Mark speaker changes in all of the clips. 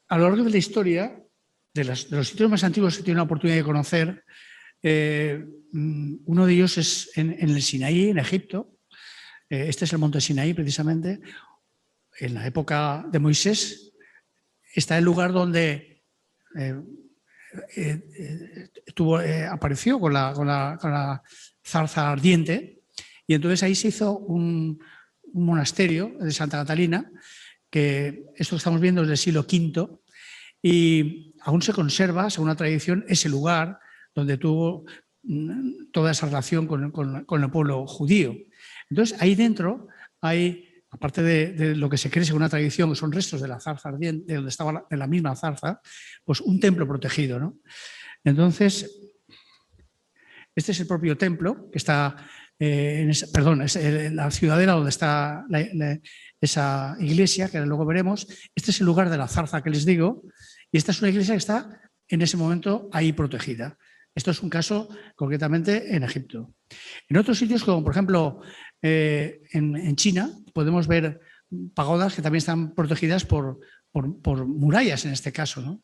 Speaker 1: a lo largo de la historia, de los sitios más antiguos que tiene la oportunidad de conocer, uno de ellos es en el Sinaí, en Egipto. Este es el monte Sinaí, precisamente. En la época de Moisés está el lugar donde apareció con la zarza ardiente, y entonces ahí se hizo un monasterio de Santa Catalina, que esto que estamos viendo es del siglo V, y aún se conserva, según la tradición, ese lugar donde tuvo toda esa relación con el pueblo judío. Entonces, ahí dentro hay, aparte de lo que se cree según una tradición, que son restos de la zarza ardiente, de donde estaba la misma zarza, pues un templo protegido, ¿no? Entonces, este es el propio templo, que está, es la ciudadela donde está esa iglesia, que luego veremos. Este es el lugar de la zarza que les digo, y esta es una iglesia que está en ese momento ahí protegida. Esto es un caso concretamente en Egipto. En otros sitios, como por ejemplo en China, podemos ver pagodas que también están protegidas por murallas en este caso, ¿no?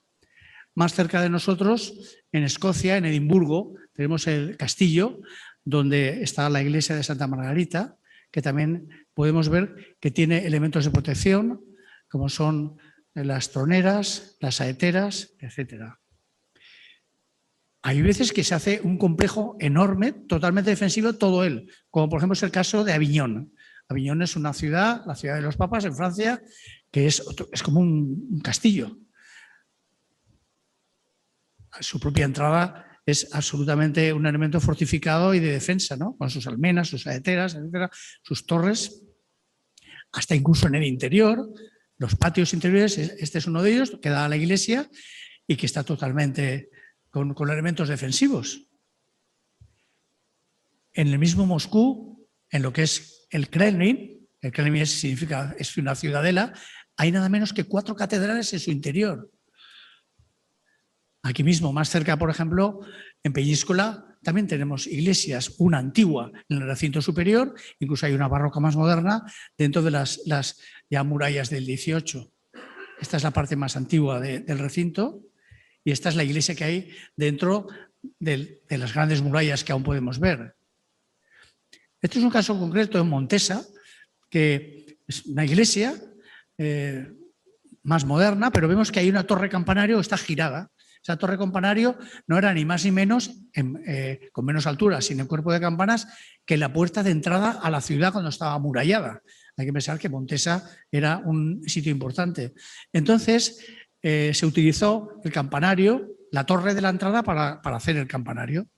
Speaker 1: Más cerca de nosotros, en Escocia, en Edimburgo, tenemos el castillo donde está la iglesia de Santa Margarita, que también podemos ver que tiene elementos de protección, como son las troneras, las saeteras, etc. Hay veces que se hace un complejo enorme, totalmente defensivo, todo él, como por ejemplo es el caso de Aviñón. Aviñón es una ciudad, la ciudad de los papas en Francia, que es como un castillo. Su propia entrada es absolutamente un elemento fortificado y de defensa, ¿no? Con sus almenas, sus saeteras, etcétera, sus torres, hasta incluso en el interior, los patios interiores. Este es uno de ellos, que da a la iglesia y que está totalmente con elementos defensivos. En el mismo Moscú, en lo que es el Kremlin es una ciudadela, hay nada menos que 4 catedrales en su interior. Aquí mismo, más cerca, por ejemplo, en Peñíscola, también tenemos iglesias, una antigua en el recinto superior, incluso hay una barroca más moderna dentro de las ya murallas del 18. Esta es la parte más antigua del recinto y esta es la iglesia que hay dentro de las grandes murallas que aún podemos ver. Este es un caso concreto en Montesa, que es una iglesia más moderna, pero vemos que hay una torre campanario que está girada. Esa torre campanario no era ni más ni menos, con menos altura, sin el cuerpo de campanas, que la puerta de entrada a la ciudad cuando estaba amurallada. Hay que pensar que Montesa era un sitio importante. Entonces, se utilizó el campanario, la torre de la entrada, para hacer el campanario.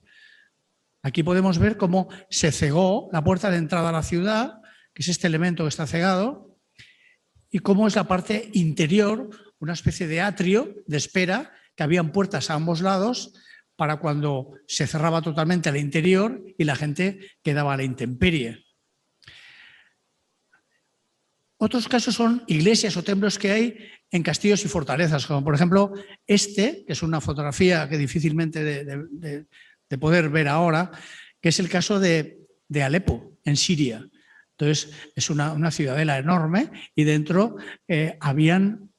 Speaker 1: Aquí podemos ver cómo se cegó la puerta de entrada a la ciudad, que es este elemento que está cegado, y cómo es la parte interior, una especie de atrio de espera, que habían puertas a ambos lados para cuando se cerraba totalmente el interior y la gente quedaba a la intemperie. Otros casos son iglesias o templos que hay en castillos y fortalezas, como por ejemplo este, que es una fotografía que difícilmente de poder ver ahora, que es el caso de Alepo, en Siria. Entonces, es una ciudadela enorme y dentro habían,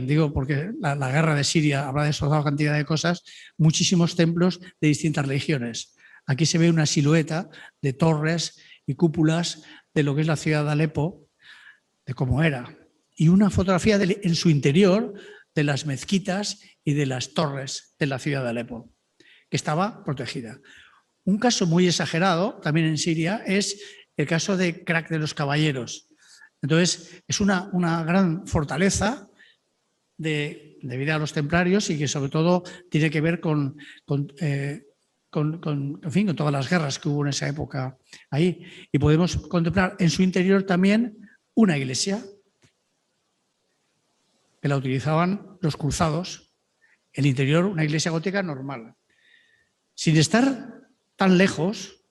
Speaker 1: digo, porque la guerra de Siria habrá destrozado cantidad de cosas, muchísimos templos de distintas religiones. Aquí se ve una silueta de torres y cúpulas de lo que es la ciudad de Alepo, de cómo era, y una fotografía en su interior de las mezquitas y de las torres de la ciudad de Alepo, que estaba protegida. Un caso muy exagerado, también en Siria, es el caso de Crac de los Caballeros. Entonces, es una gran fortaleza debido a los templarios y que sobre todo tiene que ver con todas las guerras que hubo en esa época ahí. Y podemos contemplar en su interior también una iglesia que la utilizaban los cruzados. El interior, una iglesia gótica normal. Sin estar tan lejos,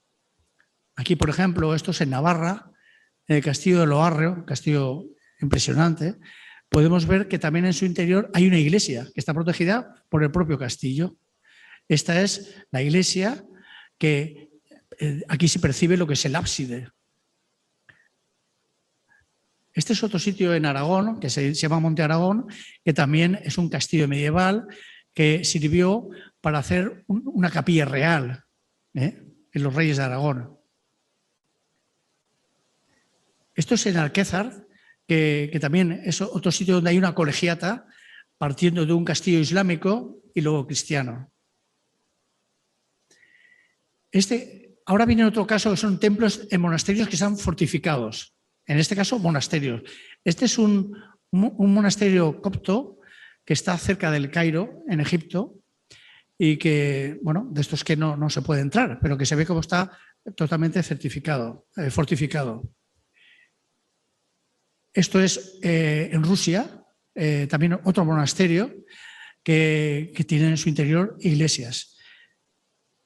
Speaker 1: aquí por ejemplo, esto es en Navarra, en el castillo de Loarre, un castillo impresionante, podemos ver que también en su interior hay una iglesia que está protegida por el propio castillo. Esta es la iglesia que aquí se percibe lo que es el ábside. Este es otro sitio en Aragón, que se llama Monte Aragón, que también es un castillo medieval que sirvió para hacer una capilla real en los Reyes de Aragón. Esto es en Alquézar, que también es otro sitio donde hay una colegiata partiendo de un castillo islámico y luego cristiano. Ahora viene otro caso que son templos en monasterios que están fortificados. En este caso, monasterios. Este es un monasterio copto que está cerca del Cairo, en Egipto, y que, bueno, de estos que no se puede entrar, pero que se ve como está totalmente fortificado. Esto es en Rusia, también otro monasterio que tiene en su interior iglesias.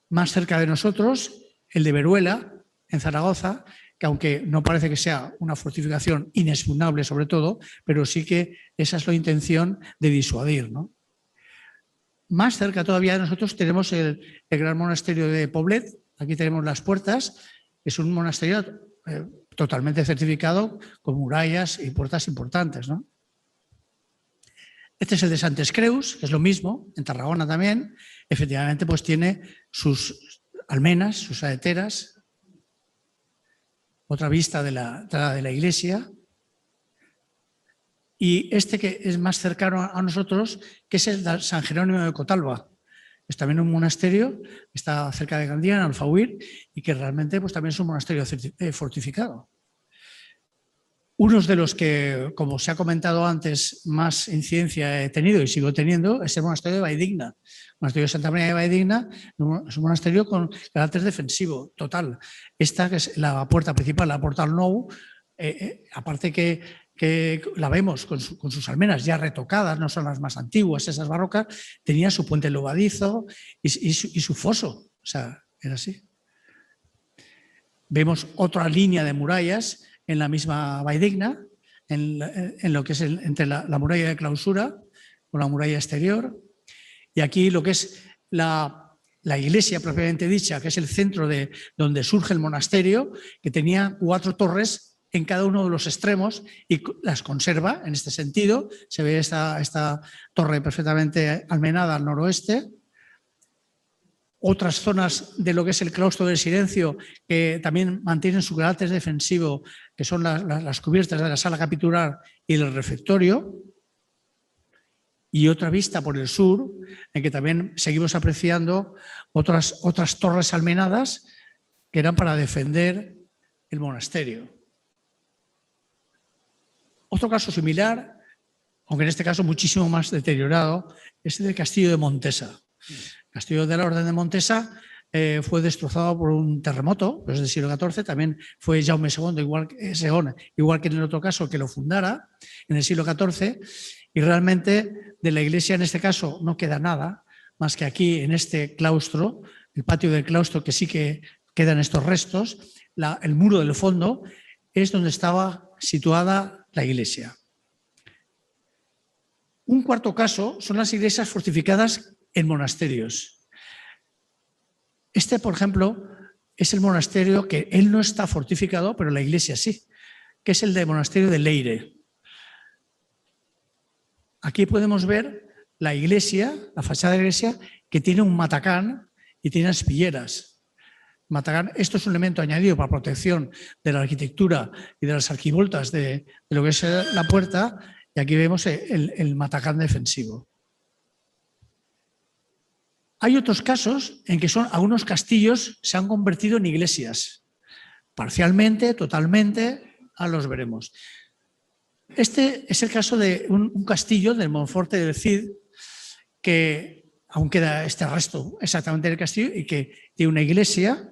Speaker 1: Más cerca de nosotros, el de Veruela, en Zaragoza, que aunque no parece que sea una fortificación inexpugnable sobre todo, pero sí que esa es la intención de disuadir, ¿no? Más cerca todavía de nosotros tenemos el gran monasterio de Poblet. Aquí tenemos las puertas. Es un monasterio totalmente certificado con murallas y puertas importantes, ¿no? Este es el de Santes Creus, que es lo mismo, en Tarragona también. Efectivamente, pues tiene sus almenas, sus saeteras. Otra vista de la iglesia. Y este que es más cercano a nosotros, que es el de San Jerónimo de Cotalba. Es también un monasterio, está cerca de Gandía, en Alfauir, y que realmente pues, también es un monasterio fortificado. Unos de los que, como se ha comentado antes, más incidencia he tenido y sigo teniendo es el monasterio de Valldigna. El monasterio de Santa María de Valldigna es un monasterio con carácter defensivo total. Esta, que es la puerta principal, la Portal Nou, aparte que la vemos con sus almenas ya retocadas, no son las más antiguas, esas barrocas, tenía su puente levadizo y su foso. O sea, era así. Vemos otra línea de murallas en la misma Valldigna, en lo que es entre la muralla de clausura con la muralla exterior. Y aquí lo que es la iglesia propiamente dicha, que es el centro de donde surge el monasterio, que tenía 4 torres en cada uno de los extremos y las conserva en este sentido. Se ve esta torre perfectamente almenada al noroeste. Otras zonas de lo que es el claustro del silencio que también mantienen su carácter defensivo, que son las cubiertas de la sala capitular y el refectorio. Y otra vista por el sur, en que también seguimos apreciando otras torres almenadas que eran para defender el monasterio. Otro caso similar, aunque en este caso muchísimo más deteriorado, es el del castillo de Montesa. El castillo de la Orden de Montesa fue destrozado por un terremoto, pues del siglo XIV, también fue Jaume II, igual que en el otro caso, que lo fundara en el siglo XIV, y realmente de la iglesia en este caso no queda nada, más que aquí en este claustro, el patio del claustro, que sí que quedan estos restos, el muro del fondo es donde estaba situada la iglesia. Un cuarto caso son las iglesias fortificadas en monasterios. Este, por ejemplo, es el monasterio que él no está fortificado, pero la iglesia sí, que es el del monasterio de Leire. Aquí podemos ver la iglesia, la fachada de la iglesia, que tiene un matacán y tiene aspilleras. Matacán, esto es un elemento añadido para protección de la arquitectura y de las arquivoltas de lo que es la puerta, y aquí vemos el matacán defensivo. Hay otros casos en que algunos castillos se han convertido en iglesias, parcialmente, totalmente, ahora los veremos. Este es el caso de un castillo del Monforte del Cid, que aún queda este resto exactamente del castillo y que tiene una iglesia.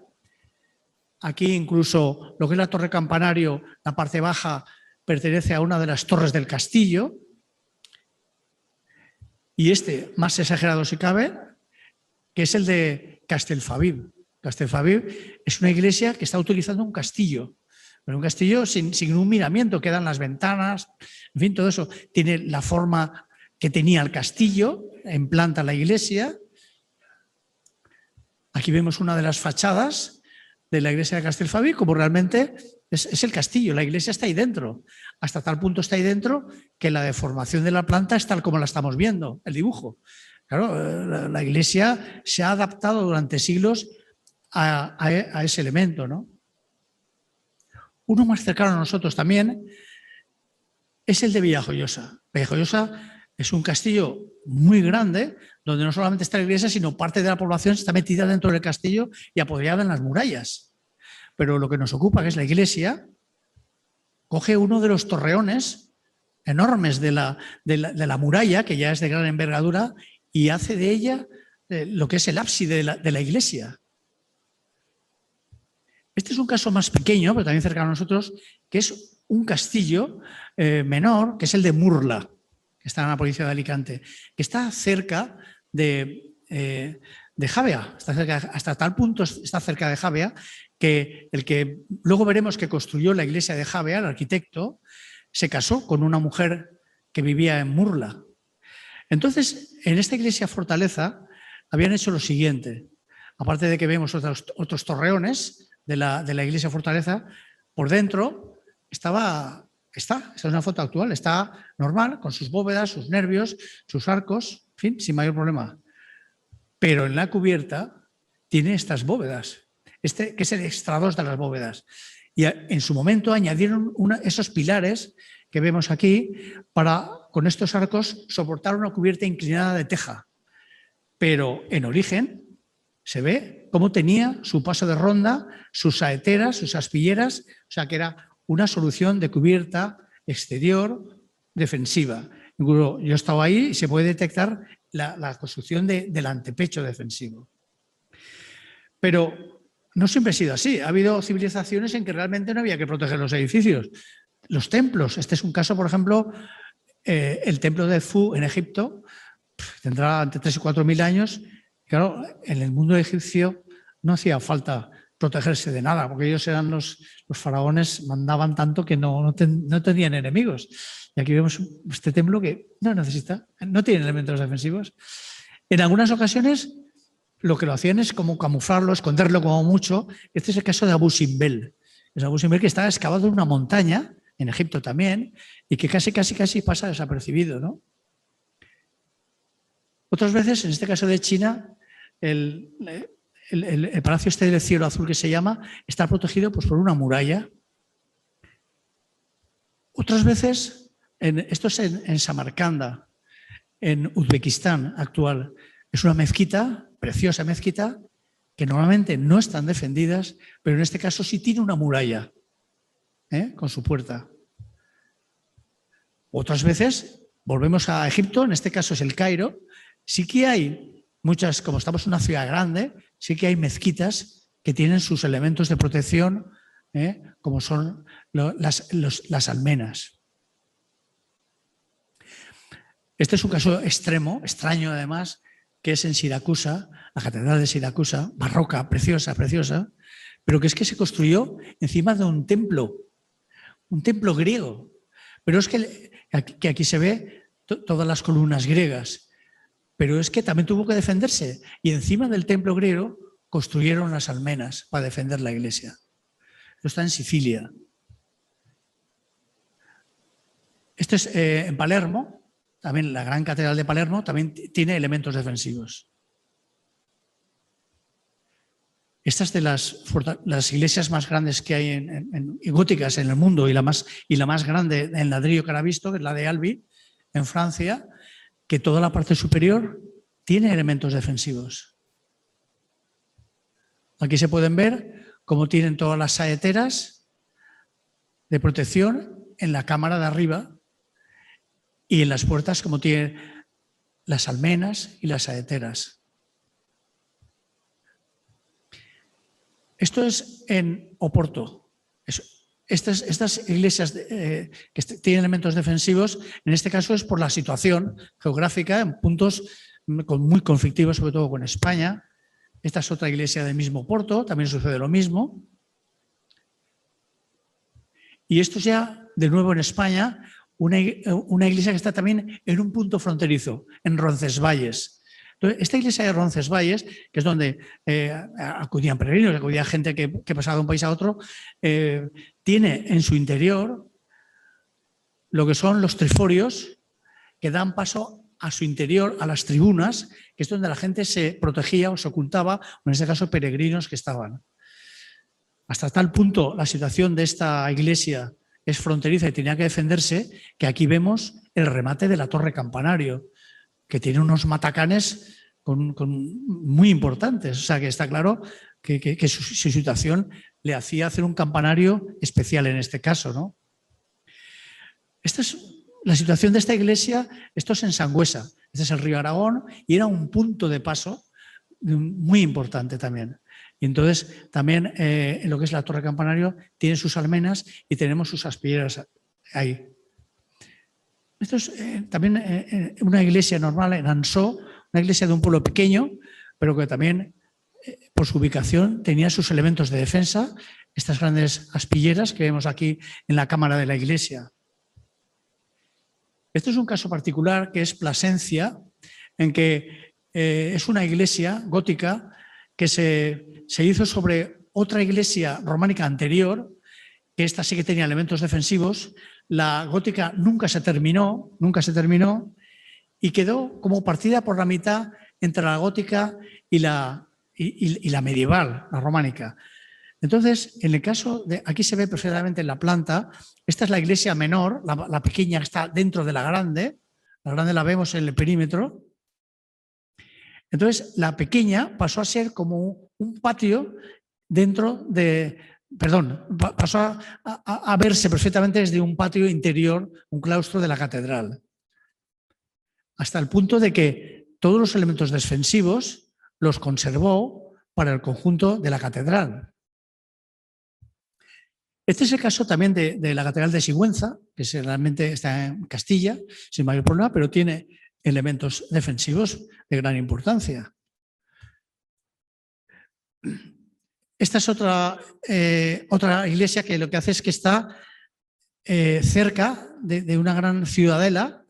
Speaker 1: Aquí incluso lo que es la torre campanario, la parte baja, pertenece a una de las torres del castillo. Y este, más exagerado si cabe, que es el de Castelfabib. Castelfabib es una iglesia que está utilizando un castillo, pero un castillo sin un miramiento, quedan las ventanas, en fin, todo eso. Tiene la forma que tenía el castillo, en planta la iglesia. Aquí vemos una de las fachadas de la iglesia de Castelfabí, como realmente es el castillo, la iglesia está ahí dentro. Hasta tal punto está ahí dentro que la deformación de la planta es tal como la estamos viendo, el dibujo. Claro, la iglesia se ha adaptado durante siglos a ese elemento, ¿no? Uno más cercano a nosotros también es el de Villajoyosa. Villajoyosa es un castillo muy grande, donde no solamente está la iglesia, sino parte de la población está metida dentro del castillo y apoyada en las murallas. Pero lo que nos ocupa, que es la iglesia, coge uno de los torreones enormes de la muralla, que ya es de gran envergadura, y hace de ella lo que es el ábside de la iglesia. Este es un caso más pequeño, pero también cercano a nosotros, que es un castillo menor, que es el de Murla, que está en la provincia de Alicante, que está cerca de Javea, hasta tal punto está cerca de Javea, que el que luego veremos que construyó la iglesia de Javea, el arquitecto, se casó con una mujer que vivía en Murla. Entonces, en esta iglesia fortaleza habían hecho lo siguiente. Aparte de que vemos otros torreones de la iglesia fortaleza, por dentro esta es una foto actual, está normal, con sus bóvedas, sus nervios, sus arcos, en fin, sin mayor problema. Pero en la cubierta tiene estas bóvedas, que es el extrados de las bóvedas. Y en su momento añadieron esos pilares que vemos aquí para, con estos arcos, soportar una cubierta inclinada de teja. Pero en origen se ve cómo tenía su paso de ronda, sus saeteras, sus aspilleras, o sea que era una solución de cubierta exterior defensiva. Incluso yo he estado ahí y se puede detectar la construcción del antepecho defensivo. Pero no siempre ha sido así. Ha habido civilizaciones en que realmente no había que proteger los edificios. Los templos, este es un caso, por ejemplo, el templo de Edfu en Egipto, tendrá entre 3 y 4 mil años. Claro, en el mundo egipcio no hacía falta protegerse de nada, porque ellos eran los faraones, mandaban tanto que no tenían enemigos. Y aquí vemos este templo que no necesita, no tiene elementos defensivos. En algunas ocasiones lo que lo hacían es como camuflarlo, esconderlo como mucho. Este es el caso de Abu Simbel. Es Abu Simbel que está excavado en una montaña, en Egipto también, y que casi pasa desapercibido, ¿no? Otras veces, en este caso de China, el palacio este del cielo azul que se llama, está protegido pues, por una muralla. Otras veces, esto es en Samarcanda, en Uzbekistán actual, es una mezquita, preciosa mezquita, que normalmente no están defendidas, pero en este caso sí tiene una muralla con su puerta. Otras veces, volvemos a Egipto, en este caso es el Cairo, sí que hay muchas, como estamos en una ciudad grande, sí que hay mezquitas que tienen sus elementos de protección, como son las almenas. Este es un caso extremo, extraño además, que es en Siracusa, la catedral de Siracusa, barroca, preciosa, pero que es que se construyó encima de un templo griego. Pero es que aquí se ve todas las columnas griegas. Pero es que también tuvo que defenderse. Y encima del templo griego construyeron las almenas para defender la iglesia. Esto está en Sicilia. Esto es en Palermo. También la gran catedral de Palermo también tiene elementos defensivos. Estas de las iglesias más grandes que hay y góticas en el mundo y la más grande en ladrillo que ahora visto, que es la de Albi, en Francia, que toda la parte superior tiene elementos defensivos. Aquí se pueden ver cómo tienen todas las saeteras de protección en la cámara de arriba y en las puertas como tienen las almenas y las saeteras. Esto es en Oporto. Estas iglesias que tienen elementos defensivos, en este caso es por la situación geográfica en puntos muy conflictivos, sobre todo con España. Esta es otra iglesia del mismo Oporto, también sucede lo mismo. Y esto ya, de nuevo en España, una iglesia que está también en un punto fronterizo, en Roncesvalles. Entonces, esta iglesia de Roncesvalles, que es donde acudían peregrinos, acudía gente que pasaba de un país a otro, tiene en su interior lo que son los triforios que dan paso a su interior, a las tribunas, que es donde la gente se protegía o se ocultaba, o en este caso peregrinos que estaban. Hasta tal punto la situación de esta iglesia es fronteriza y tenía que defenderse, que aquí vemos el remate de la torre campanario, que tiene unos matacanes muy importantes. O sea, que está claro que su situación le hacía hacer un campanario especial en este caso, ¿no? Esta es la situación de esta iglesia. Esto es en Sangüesa. Este es el río Aragón y era un punto de paso muy importante también. Y entonces también en lo que es la torre campanario tiene sus almenas y tenemos sus aspilleras ahí. Esto es también una iglesia normal en Ansó, una iglesia de un pueblo pequeño, pero que también por su ubicación tenía sus elementos de defensa, estas grandes aspilleras que vemos aquí en la cámara de la iglesia. Este es un caso particular que es Plasencia, en que es una iglesia gótica que se hizo sobre otra iglesia románica anterior, que esta sí que tenía elementos defensivos. La gótica nunca se terminó y quedó como partida por la mitad entre la gótica y la medieval, la románica. Entonces, en el caso de, aquí se ve perfectamente en la planta, esta es la iglesia menor, la pequeña está dentro de la grande la vemos en el perímetro. Entonces, la pequeña pasó a ser como un patio dentro de, pasó a verse perfectamente desde un patio interior, un claustro de la catedral. Hasta el punto de que todos los elementos defensivos los conservó para el conjunto de la catedral. Este es el caso también de la Catedral de Sigüenza, que realmente está en Castilla, sin mayor problema, pero tiene elementos defensivos de gran importancia. Esta es otra iglesia que lo que hace es que está cerca de una gran ciudadela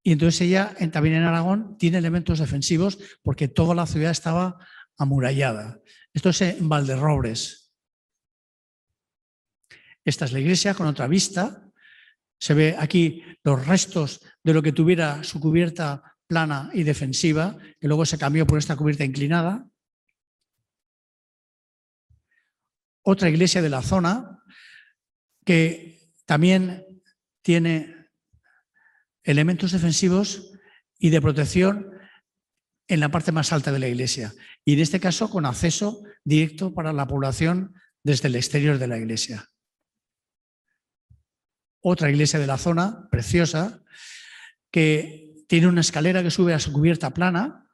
Speaker 1: y entonces ella, también en Aragón, tiene elementos defensivos porque toda la ciudad estaba amurallada. Esto es en Valderrobres. Esta es la iglesia con otra vista. Se ve aquí los restos de lo que tuviera su cubierta plana y defensiva, que luego se cambió por esta cubierta inclinada. Otra iglesia de la zona que también tiene elementos defensivos y de protección en la parte más alta de la iglesia. Y en este caso con acceso directo para la población desde el exterior de la iglesia. Otra iglesia de la zona, preciosa, que tiene una escalera que sube a su cubierta plana,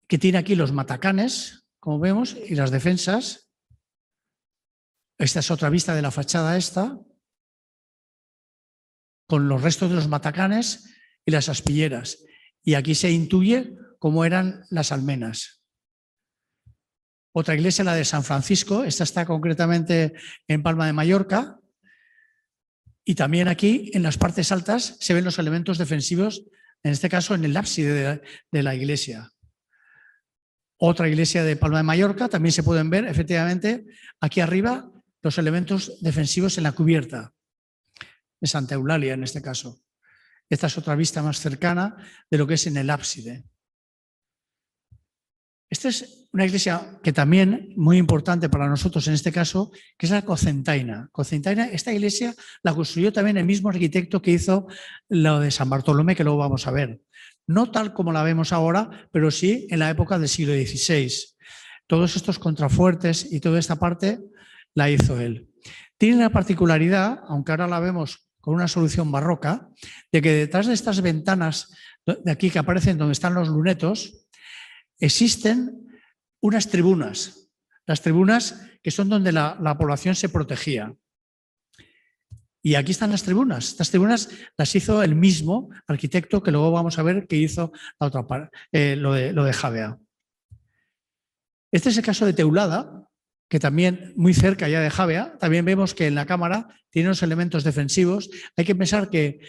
Speaker 1: que tiene aquí los matacanes, como vemos, y las defensas. Esta es otra vista de la fachada esta, con los restos de los matacanes y las aspilleras. Y aquí se intuye cómo eran las almenas. Otra iglesia, la de San Francisco, esta está concretamente en Palma de Mallorca. Y también aquí, en las partes altas, se ven los elementos defensivos, en este caso en el ábside de la iglesia. Otra iglesia de Palma de Mallorca, también se pueden ver, efectivamente, aquí arriba, los elementos defensivos en la cubierta, de Santa Eulalia en este caso. Esta es otra vista más cercana de lo que es en el ábside. Esta es una iglesia que también, muy importante para nosotros en este caso, que es la Cocentaina. Cocentaina, esta iglesia la construyó también el mismo arquitecto que hizo lo de San Bartolomé, que luego vamos a ver. No tal como la vemos ahora, pero sí en la época del siglo XVI. Todos estos contrafuertes y toda esta parte la hizo él. Tiene la particularidad, aunque ahora la vemos con una solución barroca, de que detrás de estas ventanas de aquí que aparecen donde están los lunetos, existen unas tribunas, las tribunas que son donde la población se protegía. Y aquí están las tribunas. Estas tribunas las hizo el mismo arquitecto que luego vamos a ver que hizo la otra parte, lo de Javea. Este es el caso de Teulada, que también muy cerca ya de Javea. También vemos que en la cámara tiene unos elementos defensivos. Hay que pensar que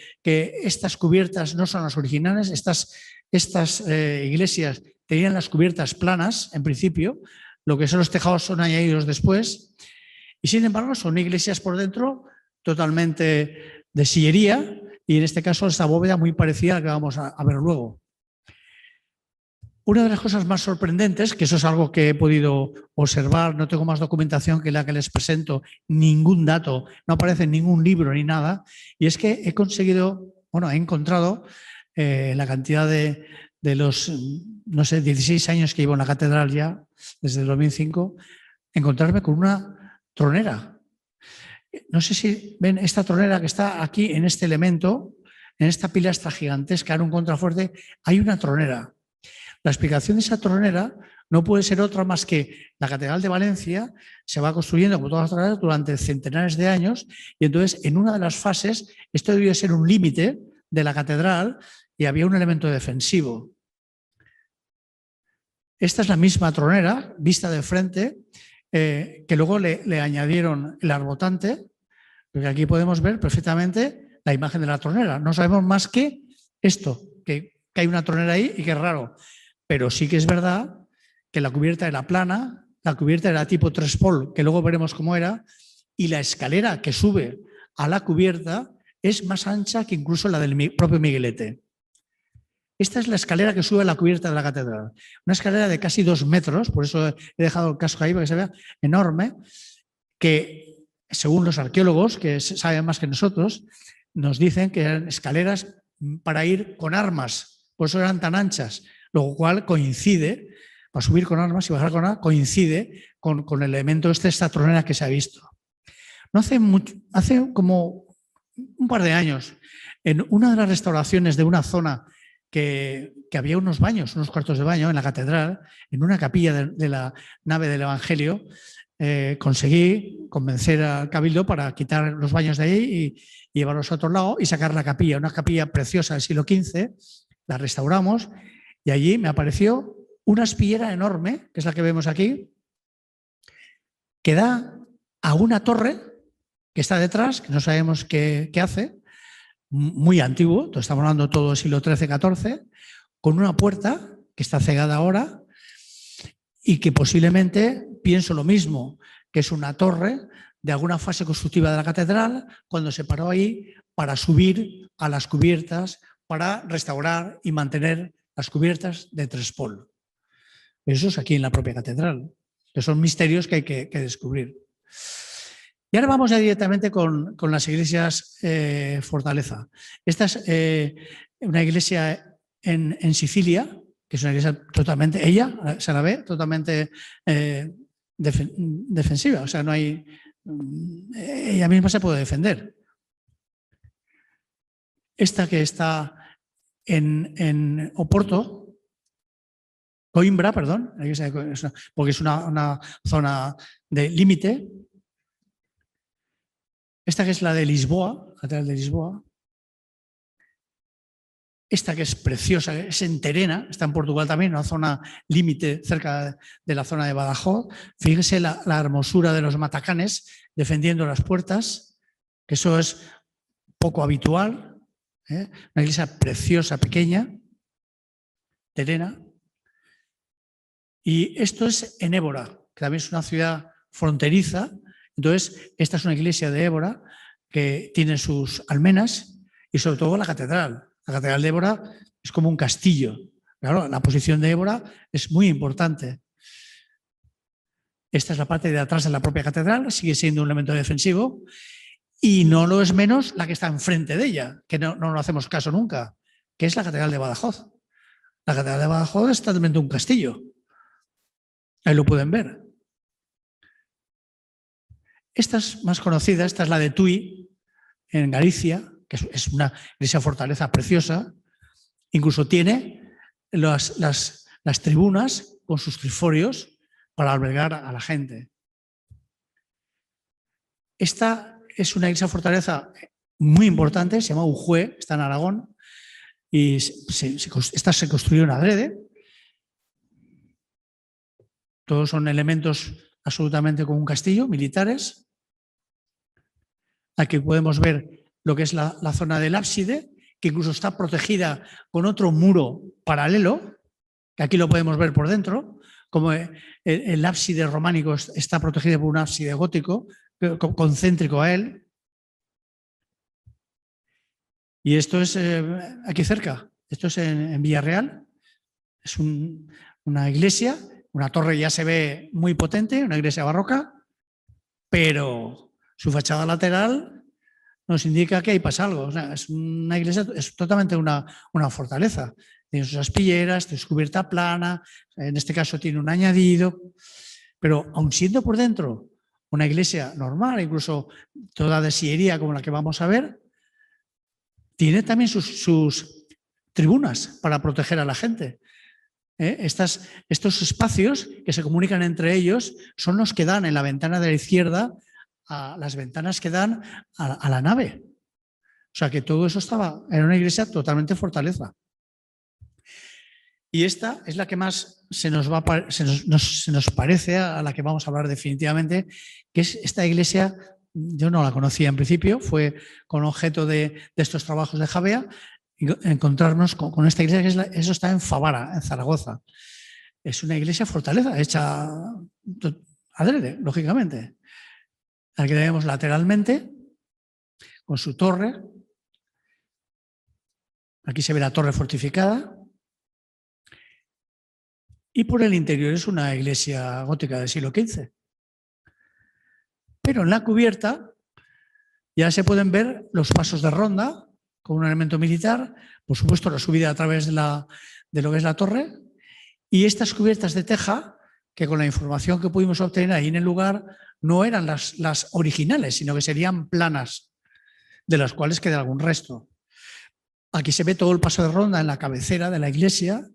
Speaker 1: estas cubiertas no son las originales, estas estas iglesias tenían las cubiertas planas, en principio, lo que son los tejados son añadidos después, y sin embargo son iglesias por dentro totalmente de sillería, y en este caso esta bóveda muy parecida a la que vamos a ver luego. Una de las cosas más sorprendentes, que eso es algo que he podido observar, no tengo más documentación que la que les presento, ningún dato, no aparece en ningún libro ni nada, y es que he conseguido, bueno, he encontrado la cantidad de los, no sé, 16 años que llevo en la catedral ya, desde el 2005, encontrarme con una tronera. No sé si ven esta tronera que está aquí en este elemento, en esta pilastra gigantesca, en un contrafuerte, hay una tronera. La explicación de esa tronera no puede ser otra más que la Catedral de Valencia se va construyendo como todas las catedrales durante centenares de años y entonces en una de las fases esto debió ser un límite de la catedral y había un elemento defensivo. Esta es la misma tronera vista de frente que luego le añadieron el arbotante, porque aquí podemos ver perfectamente la imagen de la tronera. No sabemos más que esto, que hay una tronera ahí y que es raro. Pero sí que es verdad que la cubierta era plana, la cubierta era tipo trespol, que luego veremos cómo era, y la escalera que sube a la cubierta es más ancha que incluso la del propio Miguelete. Esta es la escalera que sube a la cubierta de la catedral. Una escalera de casi 2 metros, por eso he dejado el casco ahí para que se vea, enorme, que según los arqueólogos, que saben más que nosotros, nos dicen que eran escaleras para ir con armas, por eso eran tan anchas. Lo cual coincide, para subir con armas y bajar con armas, coincide con el elemento esta tronera que se ha visto. No hace mucho, hace como un par de años, en una de las restauraciones de una zona que había unos baños, unos cuartos de baño en la catedral, en una capilla de la nave del Evangelio, conseguí convencer al cabildo para quitar los baños de ahí y llevarlos a otro lado y sacar la capilla, una capilla preciosa del siglo XV, la restauramos. Y allí me apareció una aspillera enorme, que es la que vemos aquí, que da a una torre que está detrás, que no sabemos qué hace, muy antiguo, estamos hablando todo del siglo XIII-XIV, con una puerta que está cegada ahora y que posiblemente, pienso lo mismo, que es una torre de alguna fase constructiva de la catedral, cuando se paró ahí para subir a las cubiertas, para restaurar y mantener las cubiertas de trespol. Eso es aquí en la propia catedral, que son misterios que hay que descubrir. Y ahora vamos ya directamente con las iglesias fortaleza. Esta es una iglesia en Sicilia, que es una iglesia totalmente, ella se la ve totalmente defensiva, o sea, no hay, ella misma se puede defender. Esta que está en Oporto, Coimbra, perdón, porque es una zona de límite. Esta que es la de Lisboa, la catedral de Lisboa. Esta que es preciosa, es en Terena, está en Portugal también, una zona límite cerca de la zona de Badajoz. Fíjense la hermosura de los matacanes defendiendo las puertas, que eso es poco habitual. Una iglesia preciosa, pequeña, Terena. Y esto es en Évora, que también es una ciudad fronteriza. Entonces, esta es una iglesia de Évora que tiene sus almenas y sobre todo la catedral. La catedral de Évora es como un castillo. Claro, la posición de Évora es muy importante. Esta es la parte de atrás de la propia catedral, sigue siendo un elemento defensivo y no lo es menos la que está enfrente de ella, que no lo hacemos caso nunca, que es la catedral de Badajoz. La catedral de Badajoz es totalmente un castillo. Ahí lo pueden ver. Esta es más conocida, esta es la de Tui, en Galicia, que es una iglesia fortaleza preciosa. Incluso tiene las tribunas con sus triforios para albergar a la gente. Esta es una iglesia fortaleza muy importante, se llama Ujue, está en Aragón, y esta se construyó en adrede. Todos son elementos absolutamente como un castillo, militares. Aquí podemos ver lo que es la zona del ábside que incluso está protegida con otro muro paralelo, que aquí lo podemos ver por dentro, como el ábside románico está protegido por un ábside gótico, concéntrico a él. Y esto es aquí cerca, esto es en Villarreal, es una iglesia, una torre ya se ve muy potente, una iglesia barroca, pero su fachada lateral nos indica que ahí pasa algo. O sea, es una iglesia, es totalmente una fortaleza. Tiene sus aspilleras, tiene su cubierta plana, en este caso tiene un añadido, pero aun siendo por dentro una iglesia normal, incluso toda de sillería como la que vamos a ver, tiene también sus tribunas para proteger a la gente. Estos espacios que se comunican entre ellos son los que dan en la ventana de la izquierda a las ventanas que dan a la nave. O sea que todo eso era una iglesia totalmente fortaleza. Y esta es la que más se nos parece a la que vamos a hablar definitivamente, que es esta iglesia. Yo no la conocía en principio, fue con objeto de estos trabajos de Javea, encontrarnos con esta iglesia, eso está en Favara, en Zaragoza. Es una iglesia fortaleza, hecha adrede, lógicamente. Aquí la vemos lateralmente, con su torre. Aquí se ve la torre fortificada. Y por el interior es una iglesia gótica del siglo XV. Pero en la cubierta ya se pueden ver los pasos de ronda con un elemento militar, por supuesto la subida a través de lo que es la torre, y estas cubiertas de teja, que con la información que pudimos obtener ahí en el lugar, no eran las originales, sino que serían planas, de las cuales queda algún resto. Aquí se ve todo el paso de ronda en la cabecera de la iglesia.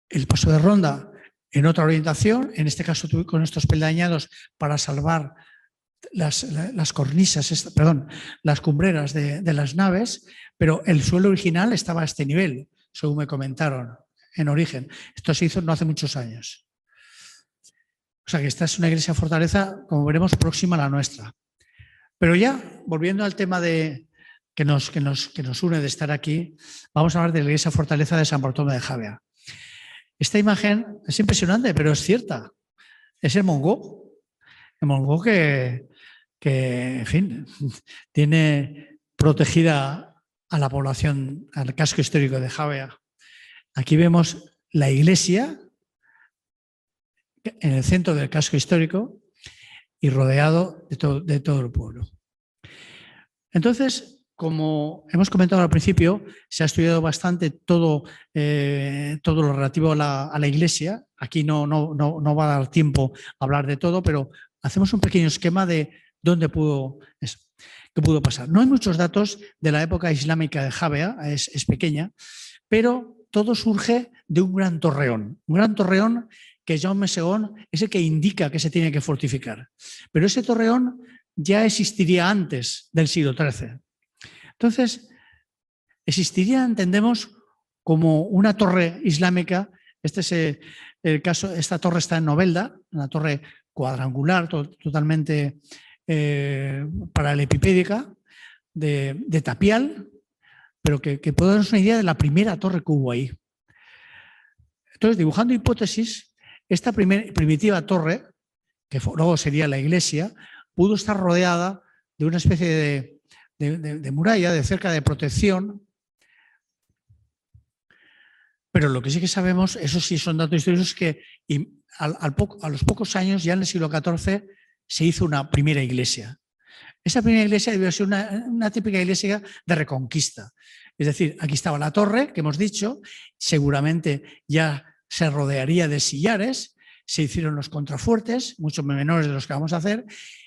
Speaker 1: El paso de ronda en otra orientación, en este caso con estos peldañados para salvar las cornisas, las cumbreras de las naves, pero el suelo original estaba a este nivel, según me comentaron en origen. Esto se hizo no hace muchos años. O sea que esta es una iglesia fortaleza, como veremos, próxima a la nuestra. Pero ya, volviendo al tema que nos une de estar aquí, vamos a hablar de la iglesia fortaleza de San Bartolomé de Javea. Esta imagen es impresionante, pero es cierta. Es el Mongó. El Mongó que, en fin, tiene protegida a la población, al casco histórico de Javea. Aquí vemos la iglesia en el centro del casco histórico y rodeado de todo el pueblo. Entonces, como hemos comentado al principio, se ha estudiado bastante todo lo relativo a la iglesia. Aquí no va a dar tiempo a hablar de todo, pero hacemos un pequeño esquema de qué pudo pasar. No hay muchos datos de la época islámica de Javea, es pequeña, pero todo surge de un gran torreón. Un gran torreón que Jaume II es el que indica que se tiene que fortificar. Pero ese torreón ya existiría antes del siglo XIII. Entonces, existiría, entendemos, como una torre islámica. Este es el caso. Esta torre está en Novelda, una torre cuadrangular, totalmente paralelepipédica, de tapial, pero que puede darnos una idea de la primera torre que hubo ahí. Entonces, dibujando hipótesis, esta primitiva torre, que luego sería la iglesia, pudo estar rodeada de una especie de muralla, de cerca de protección. Pero lo que sí que sabemos, eso sí son datos históricos, es que a los pocos años, ya en el siglo XIV, se hizo una primera iglesia. Esa primera iglesia debió ser una típica iglesia de reconquista. Es decir, aquí estaba la torre, que hemos dicho, seguramente ya se rodearía de sillares, se hicieron los contrafuertes, mucho menores de los que vamos a hacer,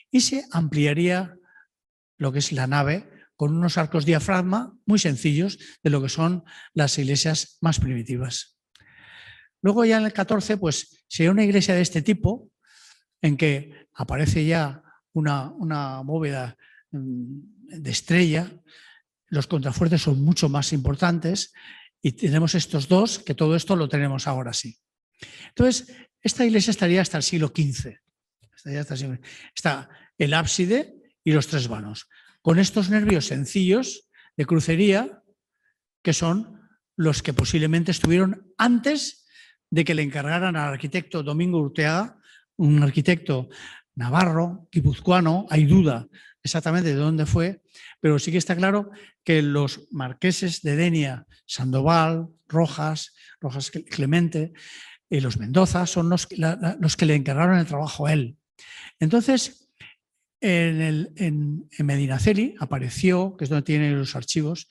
Speaker 1: y se ampliaría lo que es la nave con unos arcos diafragma muy sencillos de lo que son las iglesias más primitivas. Luego ya en el XIV, pues sería una iglesia de este tipo, en que aparece ya una bóveda de estrella, los contrafuertes son mucho más importantes y tenemos estos dos, que todo esto lo tenemos ahora sí. Entonces, esta iglesia estaría hasta el siglo XV. Está el ábside y los tres vanos. con estos nervios sencillos de crucería, que son los que posiblemente estuvieron antes de que le encargaran al arquitecto Domingo Urteaga, un arquitecto navarro, guipuzcoano. Hay duda exactamente de dónde fue, pero sí que está claro que los marqueses de Denia, Sandoval, Rojas Clemente y los Mendoza son los que le encargaron el trabajo a él. Entonces, en Medinaceli apareció, que es donde tiene los archivos,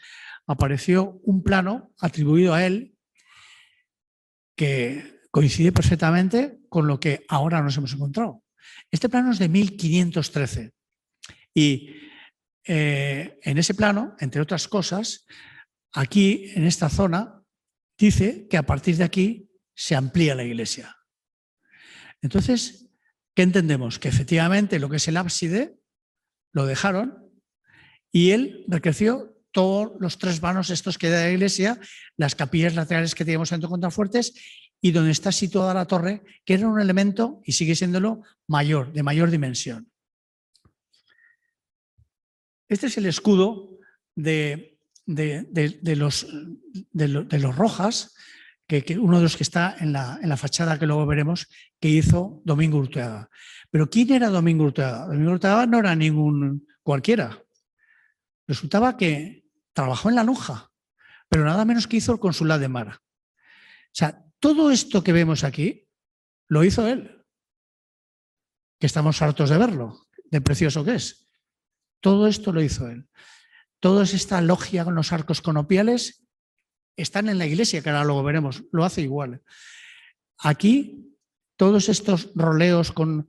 Speaker 1: apareció un plano atribuido a él que coincide perfectamente con lo que ahora nos hemos encontrado. Este plano es de 1513 y en ese plano, entre otras cosas, aquí en esta zona dice que a partir de aquí se amplía la iglesia. Entonces, ¿qué entendemos? Que efectivamente lo que es el ábside lo dejaron y él recreció todos los 3 vanos estos que da la iglesia, las capillas laterales que teníamos en contrafuertes y donde está situada la torre, que era un elemento, y sigue siéndolo, mayor, de mayor dimensión. Este es el escudo de los Rojas, que uno de los que está en la fachada que luego veremos, que hizo Domingo Urteaga. Pero ¿quién era Domingo Urteaga? Domingo Urteaga no era ningún cualquiera. Resultaba que trabajó en la Lonja, pero nada menos que hizo el Consulado de Mar. O sea, todo esto que vemos aquí lo hizo él, que estamos hartos de verlo, de precioso que es. Todo esto lo hizo él. Toda esta logia con los arcos conopiales están en la iglesia, que ahora luego veremos, lo hace igual. Aquí, todos estos roleos con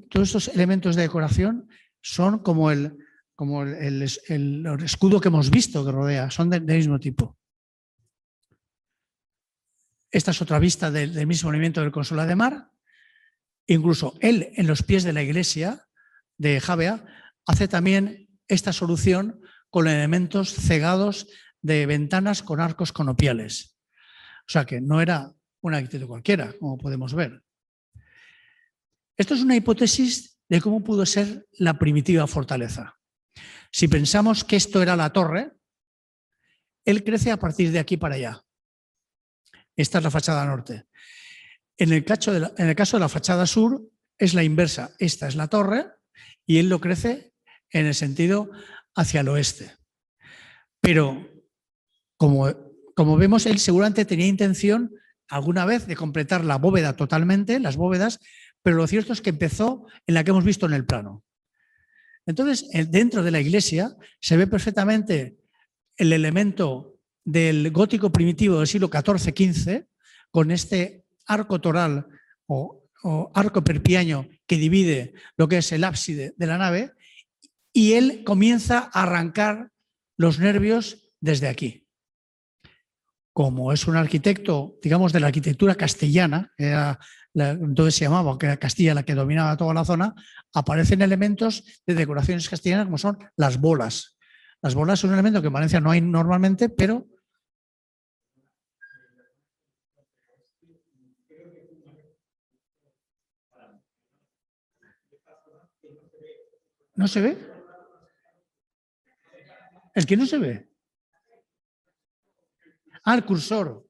Speaker 1: todos estos elementos de decoración son como el escudo que hemos visto que rodea, son del mismo tipo. Esta es otra vista del mismo movimiento del Consulado de Mar. Incluso él, en los pies de la iglesia de Javea, hace también esta solución con elementos cegados de ventanas con arcos conopiales. O sea que no era un arquitecto cualquiera, como podemos ver. Esto es una hipótesis de cómo pudo ser la primitiva fortaleza. Si pensamos que esto era la torre, él crece a partir de aquí para allá. Esta es la fachada norte. En el caso de la fachada sur es la inversa. Esta es la torre y él lo crece en el sentido hacia el oeste. Pero como vemos, él seguramente tenía intención alguna vez de completar la bóveda totalmente, las bóvedas, pero lo cierto es que empezó en la que hemos visto en el plano. Entonces, dentro de la iglesia se ve perfectamente el elemento del gótico primitivo del siglo XIV-XV, con este arco toral o arco perpiaño que divide lo que es el ábside de la nave, y él comienza a arrancar los nervios desde aquí. Como es un arquitecto, digamos, de la arquitectura castellana, entonces se llamaba, que era Castilla la que dominaba toda la zona, aparecen elementos de decoraciones castellanas como son las bolas. Las bolas son un elemento que en Valencia no hay normalmente, pero... ¿No se ve? ¿El que no se ve? Ah, el cursor.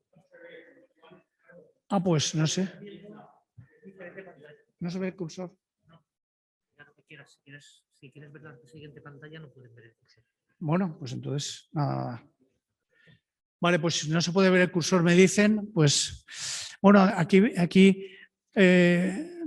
Speaker 1: Ah, pues no sé. ¿No se ve el cursor? Si quieres ver la siguiente pantalla, no puedes ver el cursor. Bueno, pues entonces, nada. Vale, pues si no se puede ver el cursor, me dicen, pues, bueno, aquí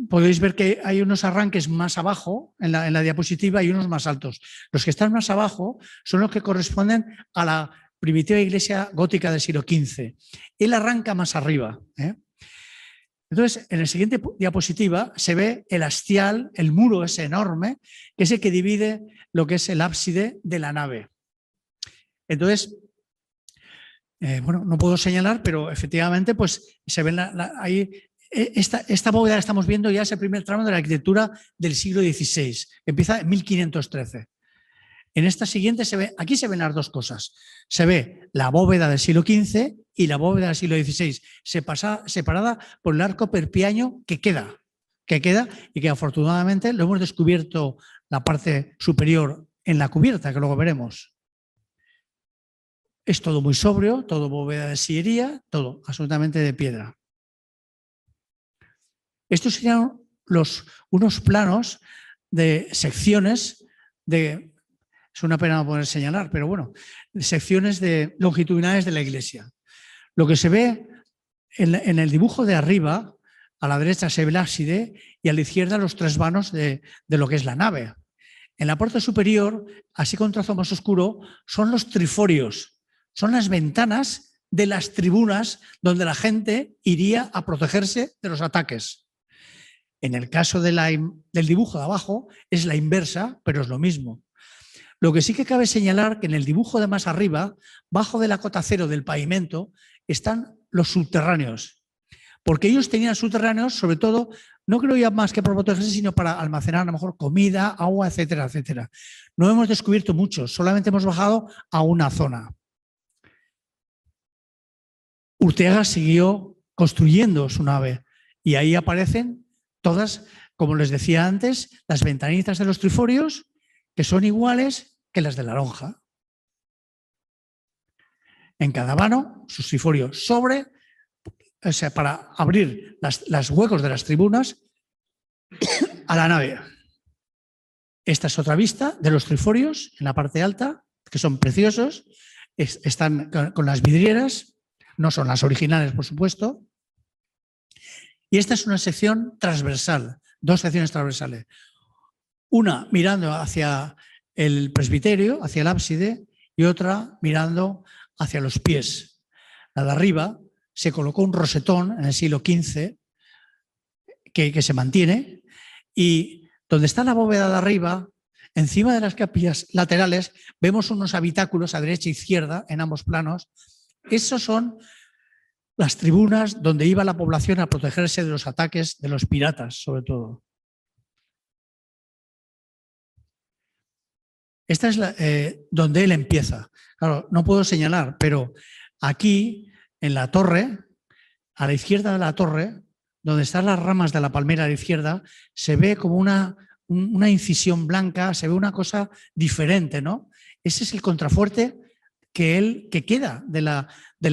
Speaker 1: podéis ver que hay unos arranques más abajo en la diapositiva y unos más altos. Los que están más abajo son los que corresponden a la primitiva iglesia gótica del siglo XV. Él arranca más arriba. Entonces, en la siguiente diapositiva se ve el hastial, el muro ese enorme, que es el que divide lo que es el ábside de la nave. Entonces, bueno, no puedo señalar, pero efectivamente pues se ven ahí. Esta bóveda que estamos viendo ya es el primer tramo de la arquitectura del siglo XVI, que empieza en 1513. En esta siguiente aquí se ven las dos cosas. Se ve la bóveda del siglo XV y la bóveda del siglo XVI, separada por el arco perpiaño que queda y que afortunadamente lo hemos descubierto la parte superior en la cubierta, que luego veremos. Es todo muy sobrio, todo bóveda de sillería, todo absolutamente de piedra. Estos serían unos planos de secciones de... Es una pena no poder señalar, pero bueno, secciones longitudinales de la iglesia. Lo que se ve en el dibujo de arriba, a la derecha se ve el ábside y a la izquierda los tres vanos de lo que es la nave. En la parte superior, así con trazo más oscuro, son los triforios, son las ventanas de las tribunas donde la gente iría a protegerse de los ataques. En el caso del dibujo de abajo es la inversa, pero es lo mismo. Lo que sí que cabe señalar que en el dibujo de más arriba, bajo de la cota cero del pavimento, están los subterráneos. Porque ellos tenían subterráneos, sobre todo, no creo ya más que para protegerse, sino para almacenar a lo mejor comida, agua, etcétera, etcétera. No hemos descubierto muchos, solamente hemos bajado a una zona. Urteaga siguió construyendo su nave y ahí aparecen todas, como les decía antes, las ventanitas de los triforios, que son iguales que las de la lonja. En cada vano, sus triforios o sea, para abrir los huecos de las tribunas a la nave. Esta es otra vista de los triforios en la parte alta, que son preciosos, están con las vidrieras, no son las originales, por supuesto. Y esta es una sección transversal, dos secciones transversales. Una mirando hacia el presbiterio, hacia el ábside, y otra mirando hacia los pies. La de arriba se colocó un rosetón en el siglo XV que se mantiene, y donde está la bóveda de arriba, encima de las capillas laterales, vemos unos habitáculos a derecha e izquierda en ambos planos. Esos son las tribunas donde iba la población a protegerse de los ataques de los piratas, sobre todo. Esta es donde él empieza. Claro, no puedo señalar, pero aquí, en la torre, a la izquierda de la torre, donde están las ramas de la palmera a la izquierda, se ve como una incisión blanca, se ve una cosa diferente, ¿no? Ese es el contrafuerte que queda de la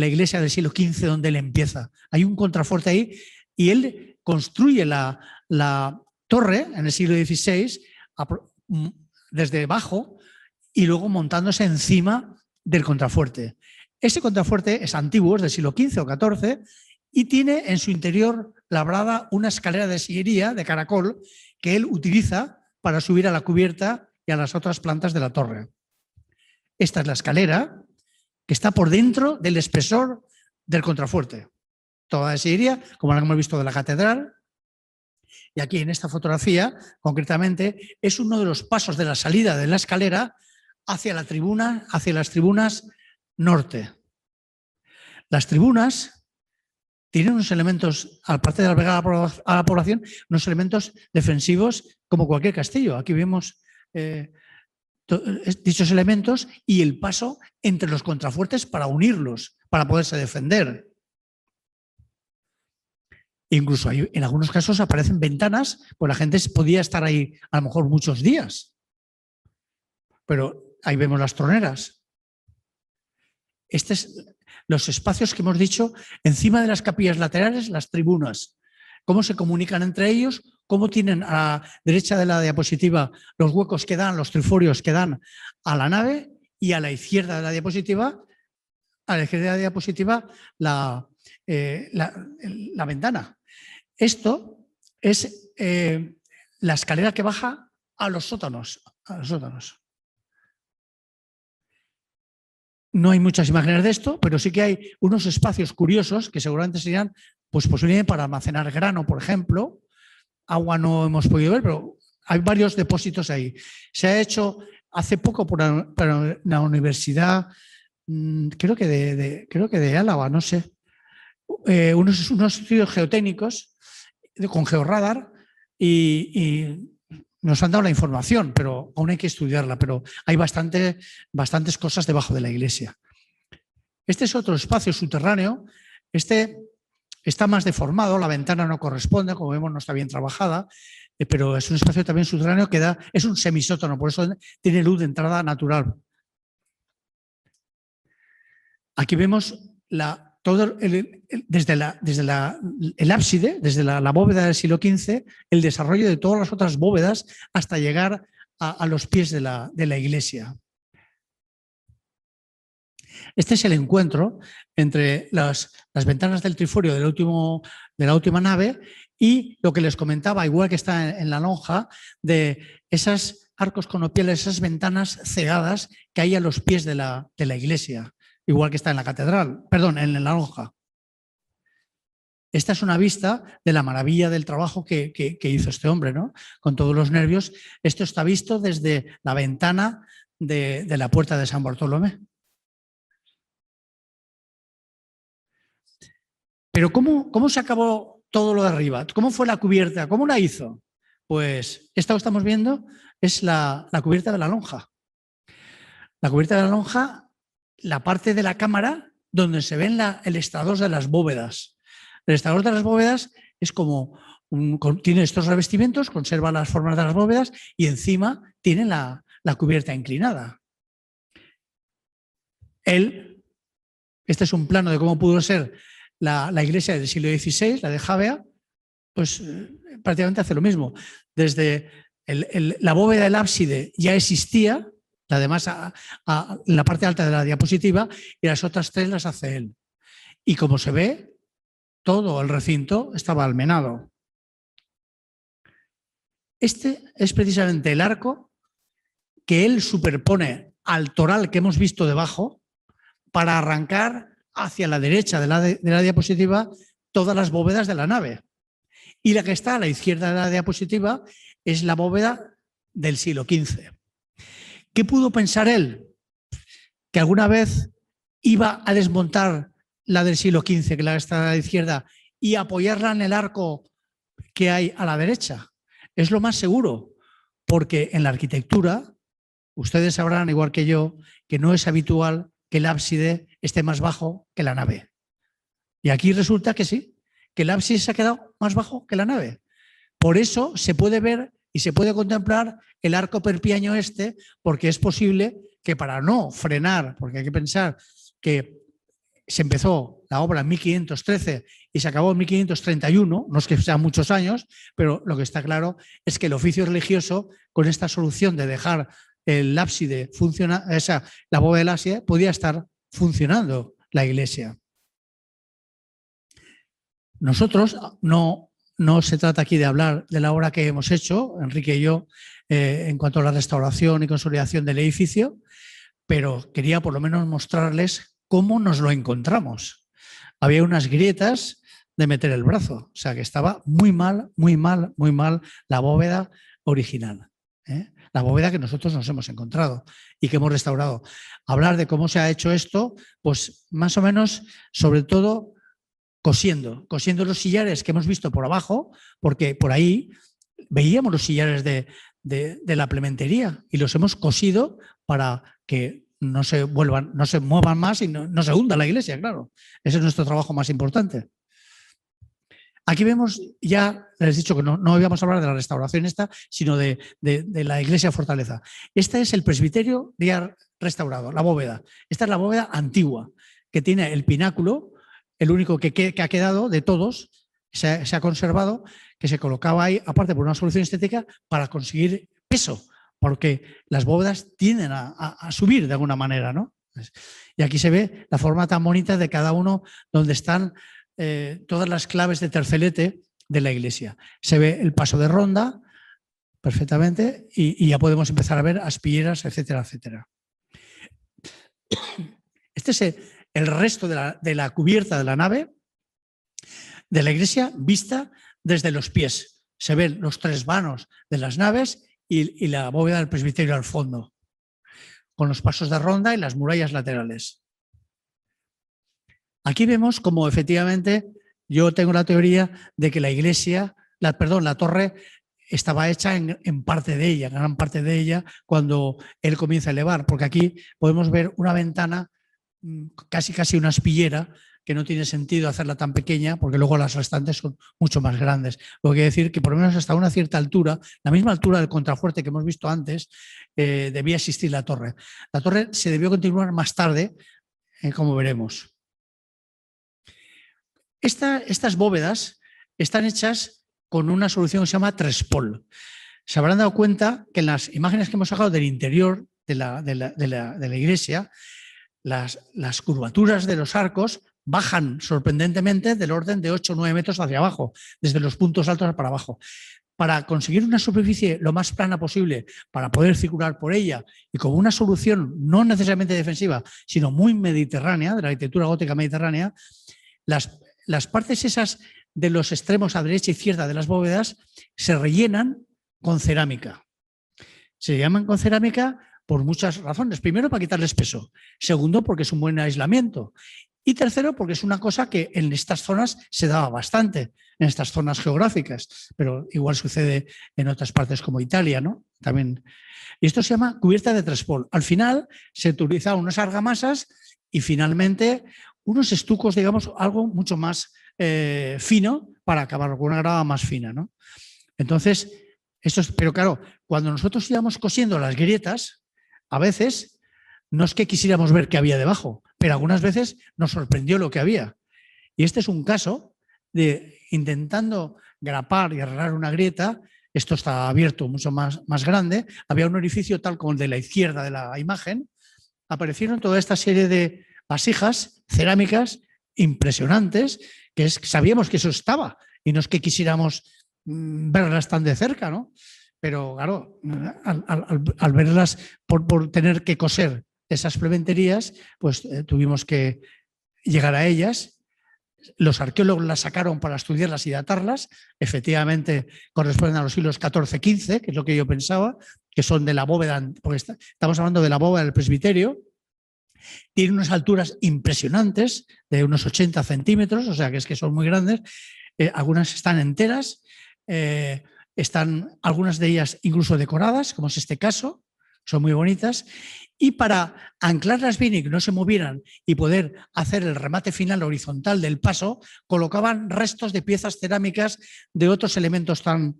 Speaker 1: iglesia del siglo XV, donde él empieza. Hay un contrafuerte ahí y él construye la torre en el siglo XVI desde abajo y luego montándose encima del contrafuerte. Ese contrafuerte es antiguo, es del siglo XV o XIV, y tiene en su interior labrada una escalera de sillería, de caracol, que él utiliza para subir a la cubierta y a las otras plantas de la torre. Esta es la escalera que está por dentro del espesor del contrafuerte. Toda de sillería, como la que hemos visto de la catedral. Y aquí en esta fotografía, concretamente, es uno de los pasos de la salida de la escalera hacia la tribuna, hacia las tribunas norte. Las tribunas tienen unos elementos, aparte de albergar a la población, unos elementos defensivos como cualquier castillo. Aquí vemos dichos elementos y el paso entre los contrafuertes para unirlos, para poderse defender. Incluso en algunos casos aparecen ventanas, pues la gente podía estar ahí a lo mejor muchos días. Pero ahí vemos las troneras. Los espacios que hemos dicho, encima de las capillas laterales, las tribunas. Cómo se comunican entre ellos, cómo tienen a la derecha de la diapositiva los huecos que dan, los triforios que dan a la nave, y a la izquierda de la diapositiva, la ventana. Esto es la escalera que baja a los sótanos. No hay muchas imágenes de esto, pero sí que hay unos espacios curiosos que seguramente serían pues posiblemente para almacenar grano, por ejemplo. Agua no hemos podido ver, pero hay varios depósitos ahí. Se ha hecho hace poco por la universidad, creo que de Álava, no sé, unos estudios geotécnicos con georradar y nos han dado la información, pero aún hay que estudiarla, pero hay bastantes cosas debajo de la iglesia. Este es otro espacio subterráneo. está más deformado, la ventana no corresponde, como vemos no está bien trabajada, pero es un espacio también subterráneo que es un semisótano, por eso tiene luz de entrada natural. Aquí vemos desde el ábside, desde la bóveda del siglo XV, el desarrollo de todas las otras bóvedas hasta llegar a los pies de la iglesia. Este es el encuentro entre las ventanas del triforio de la última nave y lo que les comentaba, igual que está en la lonja, de esos arcos conopiales, esas ventanas cegadas que hay a los pies de la iglesia, igual que está en la catedral, perdón, en la lonja. Esta es una vista de la maravilla del trabajo que hizo este hombre, ¿no? Con todos los nervios. Esto está visto desde la ventana de la puerta de San Bartolomé. Pero ¿cómo se acabó todo lo de arriba? ¿Cómo fue la cubierta? ¿Cómo la hizo? Pues esta que estamos viendo es la cubierta de la lonja. La cubierta de la lonja, la parte de la cámara donde se ven el estrador de las bóvedas. El estrador de las bóvedas es como tiene estos revestimientos, conserva las formas de las bóvedas y encima tiene la cubierta inclinada. Este es un plano de cómo pudo ser la iglesia del siglo XVI, la de Javea, pues prácticamente hace lo mismo. Desde la bóveda del ábside ya existía, además en la parte alta de la diapositiva, y las otras tres las hace él. Y como se ve, todo el recinto estaba almenado. Este es precisamente el arco que él superpone al toral que hemos visto debajo para arrancar hacia la derecha de la diapositiva todas las bóvedas de la nave. Y la que está a la izquierda de la diapositiva es la bóveda del siglo XV. ¿Qué pudo pensar él? Que alguna vez iba a desmontar la del siglo XV, que la está a la izquierda, y apoyarla en el arco que hay a la derecha. Es lo más seguro, porque en la arquitectura, ustedes sabrán, igual que yo, que no es habitual que el ábside esté más bajo que la nave. Y aquí resulta que sí, que el ábside se ha quedado más bajo que la nave. Por eso se puede ver y se puede contemplar el arco perpiaño este, porque es posible que para no frenar, porque hay que pensar que se empezó la obra en 1513 y se acabó en 1531, no es que sean muchos años, pero lo que está claro es que el oficio religioso, con esta solución de dejar el ábside la bóveda del ábside, podía estar funcionando la iglesia. Nosotros no se trata aquí de hablar de la obra que hemos hecho, Enrique y yo, en cuanto a la restauración y consolidación del edificio, pero quería por lo menos mostrarles cómo nos lo encontramos. Había unas grietas de meter el brazo, o sea que estaba muy mal la bóveda original, ¿eh? La bóveda que nosotros nos hemos encontrado y que hemos restaurado. Hablar de cómo se ha hecho esto, pues más o menos, sobre todo, cosiendo los sillares que hemos visto por abajo, porque por ahí veíamos los sillares de la plementería y los hemos cosido para que no se muevan más y no se hunda la iglesia, claro. Ese es nuestro trabajo más importante. Aquí vemos, ya les he dicho que no íbamos a hablar de la restauración esta, sino de la iglesia fortaleza. Este es el presbiterio ya restaurado, la bóveda. Esta es la bóveda antigua, que tiene el pináculo, el único que ha quedado de todos, se ha conservado, que se colocaba ahí, aparte por una solución estética, para conseguir peso, porque las bóvedas tienden a subir de alguna manera, ¿no? Y aquí se ve la forma tan bonita de cada uno, donde están todas las claves de tercelete de la iglesia. Se ve el paso de ronda perfectamente y ya podemos empezar a ver aspilleras, etcétera, etcétera. Este es el resto de la cubierta de la nave de la iglesia vista desde los pies. Se ven los tres vanos de las naves y la bóveda del presbiterio al fondo, con los pasos de ronda y las murallas laterales. Aquí vemos cómo efectivamente yo tengo la teoría de que la iglesia, la torre estaba hecha en parte de ella, en gran parte de ella, cuando él comienza a elevar, porque aquí podemos ver una ventana, casi una aspillera, que no tiene sentido hacerla tan pequeña porque luego las restantes son mucho más grandes. Lo que quiere decir que por lo menos hasta una cierta altura, la misma altura del contrafuerte que hemos visto antes, debía existir la torre. La torre se debió continuar más tarde, como veremos. Estas bóvedas están hechas con una solución que se llama Trespol. Se habrán dado cuenta que en las imágenes que hemos sacado del interior de la iglesia, las curvaturas de los arcos bajan sorprendentemente del orden de 8 o 9 metros hacia abajo, desde los puntos altos para abajo. Para conseguir una superficie lo más plana posible, para poder circular por ella y como una solución no necesariamente defensiva, sino muy mediterránea, de la arquitectura gótica mediterránea, las partes esas de los extremos a derecha e izquierda de las bóvedas se rellenan con cerámica. Se llaman con cerámica por muchas razones. Primero, para quitarles peso. Segundo, porque es un buen aislamiento. Y tercero, porque es una cosa que en estas zonas se daba bastante, en estas zonas geográficas, pero igual sucede en otras partes como Italia, ¿no? También. Y esto se llama cubierta de Trespol. Al final se utilizaban unas argamasas y finalmente unos estucos, digamos, algo mucho más fino para acabar con una grava más fina, ¿no? Entonces, pero claro, cuando nosotros íbamos cosiendo las grietas, a veces no es que quisiéramos ver qué había debajo, pero algunas veces nos sorprendió lo que había. Y este es un caso de intentando grapar y arreglar una grieta. Esto está abierto mucho más grande. Había un orificio tal como el de la izquierda de la imagen. Aparecieron toda esta serie de vasijas cerámicas impresionantes, que sabíamos que eso estaba y no es que quisiéramos verlas tan de cerca, ¿no? Pero claro, al verlas por tener que coser esas plementerías, pues tuvimos que llegar a ellas. Los arqueólogos las sacaron para estudiarlas y datarlas. Efectivamente, corresponden a los siglos XIV-XV, que es lo que yo pensaba, que son de la bóveda, porque estamos hablando de la bóveda del presbiterio. Tiene unas alturas impresionantes, de unos 80 centímetros, o sea que es que son muy grandes. Algunas están enteras, están algunas de ellas incluso decoradas, como es este caso, son muy bonitas. Y para anclarlas bien y que no se movieran y poder hacer el remate final horizontal del paso, colocaban restos de piezas cerámicas de otros elementos tan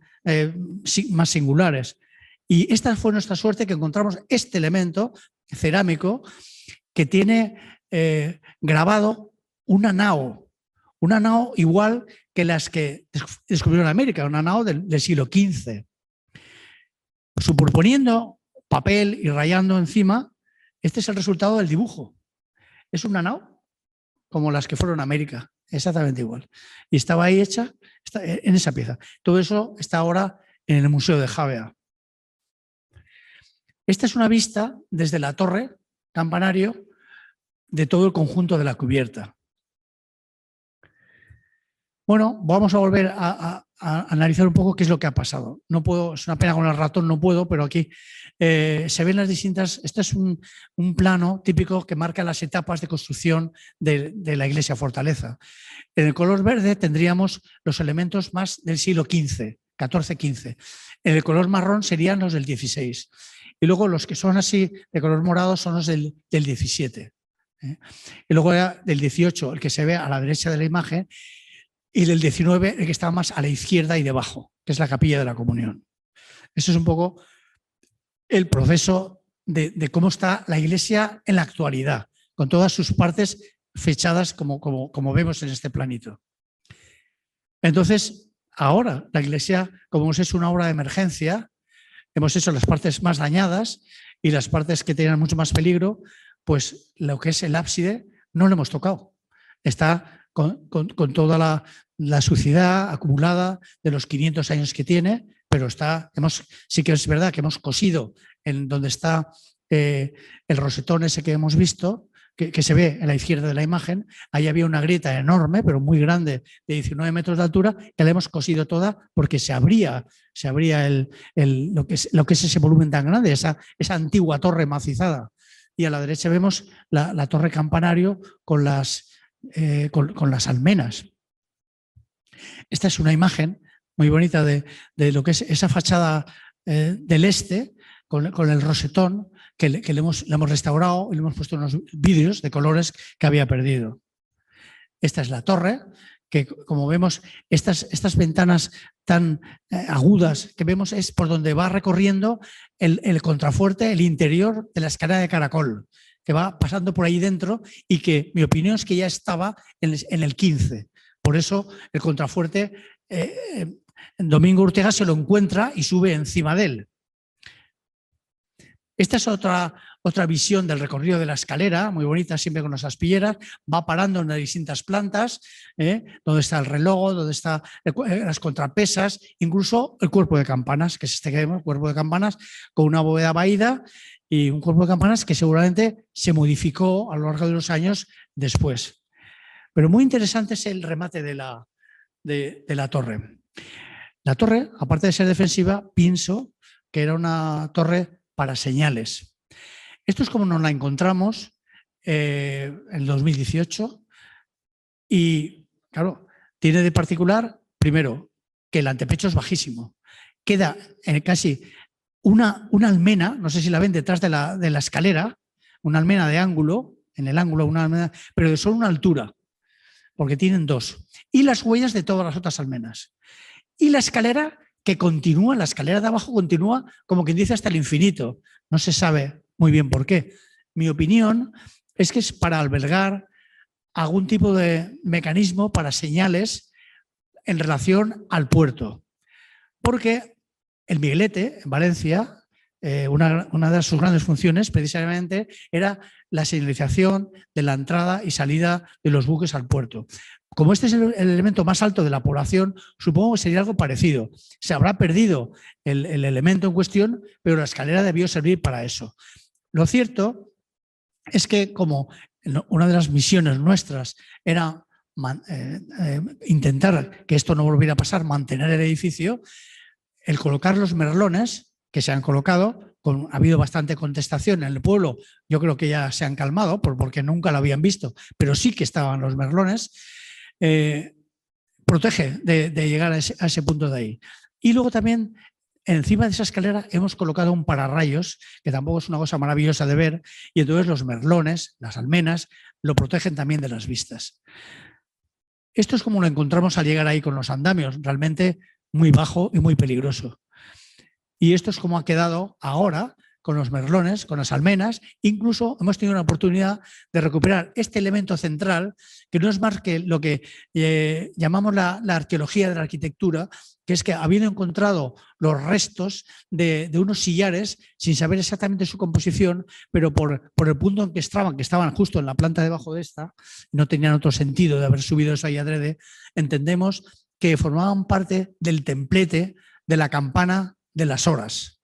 Speaker 1: más singulares. Y esta fue nuestra suerte, que encontramos este elemento cerámico que tiene grabado una nao igual que las que descubrieron América, una nao del siglo XV. Superponiendo papel y rayando encima, este es el resultado del dibujo. Es una nao como las que fueron a América, exactamente igual. Y estaba ahí hecha en esa pieza. Todo eso está ahora en el Museo de Javea. Esta es una vista desde la torre campanario de todo el conjunto de la cubierta. Bueno, vamos a volver a analizar un poco qué es lo que ha pasado. No puedo, es una pena con el ratón, no puedo, pero aquí se ven las distintas. Este es un plano típico que marca las etapas de construcción de la iglesia fortaleza. En el color verde tendríamos los elementos más del siglo XV, XIV-XV. En el color marrón serían los del XVI. Y luego los que son así de color morado son los del XVII. Y luego del XVIII, el que se ve a la derecha de la imagen, y del XIX, el que está más a la izquierda y debajo, que es la capilla de la comunión. Eso es un poco el proceso de cómo está la iglesia en la actualidad, con todas sus partes fechadas como vemos en este planito. Entonces, ahora la iglesia, como hemos hecho una obra de emergencia, hemos hecho las partes más dañadas y las partes que tenían mucho más peligro, pues lo que es el ábside no lo hemos tocado. Está con toda la suciedad acumulada de los 500 años que tiene, pero sí que es verdad que hemos cosido en donde está el rosetón ese que hemos visto, que se ve en la izquierda de la imagen. Ahí había una grieta enorme, pero muy grande, de 19 metros de altura, que la hemos cosido toda porque se abría lo que es ese volumen tan grande, esa antigua torre macizada. Y a la derecha vemos la torre campanario con las almenas. Esta es una imagen muy bonita de lo que es esa fachada del este, con el rosetón, que le hemos restaurado y le hemos puesto unos vidrios de colores que había perdido. Esta es la torre, que como vemos, estas ventanas tan agudas que vemos es por donde va recorriendo el contrafuerte, el interior de la escalera de caracol, que va pasando por ahí dentro y que mi opinión es que ya estaba en el 15. Por eso el contrafuerte, Domingo Urtega se lo encuentra y sube encima de él. Esta es otra visión del recorrido de la escalera, muy bonita, siempre con las aspilleras, va parando en las distintas plantas, donde está el reloj, donde están las contrapesas, incluso el cuerpo de campanas, que es este que vemos, cuerpo de campanas con una bóveda vaída y un cuerpo de campanas que seguramente se modificó a lo largo de los años después. Pero muy interesante es el remate de la torre. La torre, aparte de ser defensiva, pienso que era una torre para señales. Esto es como nos la encontramos en 2018 y, claro, tiene de particular, primero, que el antepecho es bajísimo. Queda casi una almena, no sé si la ven detrás de la escalera, una almena de ángulo, en el ángulo una almena, pero de solo una altura, porque tienen dos. Y las huellas de todas las otras almenas. Y la escalera que continúa, la escalera de abajo continúa como quien dice hasta el infinito. No se sabe muy bien por qué. Mi opinión es que es para albergar algún tipo de mecanismo para señales en relación al puerto. Porque el Miguelete, en Valencia, una de sus grandes funciones precisamente era la señalización de la entrada y salida de los buques al puerto. Como este es el elemento más alto de la población, supongo que sería algo parecido. Se habrá perdido el elemento en cuestión, pero la escalera debió servir para eso. Lo cierto es que como una de las misiones nuestras era intentar que esto no volviera a pasar, mantener el edificio, el colocar los merlones que se han colocado, ha habido bastante contestación en el pueblo, yo creo que ya se han calmado porque nunca lo habían visto, pero sí que estaban los merlones, protege de llegar a ese punto de ahí. Y luego también encima de esa escalera hemos colocado un pararrayos, que tampoco es una cosa maravillosa de ver, y entonces los merlones, las almenas, lo protegen también de las vistas. Esto es como lo encontramos al llegar ahí con los andamios, realmente muy bajo y muy peligroso. Y esto es como ha quedado ahora con los merlones, con las almenas. Incluso hemos tenido una oportunidad de recuperar este elemento central, que no es más que lo que llamamos la arqueología de la arquitectura, que es que habiendo encontrado los restos de unos sillares, sin saber exactamente su composición, pero por el punto en que estaban justo en la planta debajo de esta, no tenían otro sentido de haber subido eso ahí adrede, entendemos que formaban parte del templete de la campana de las horas.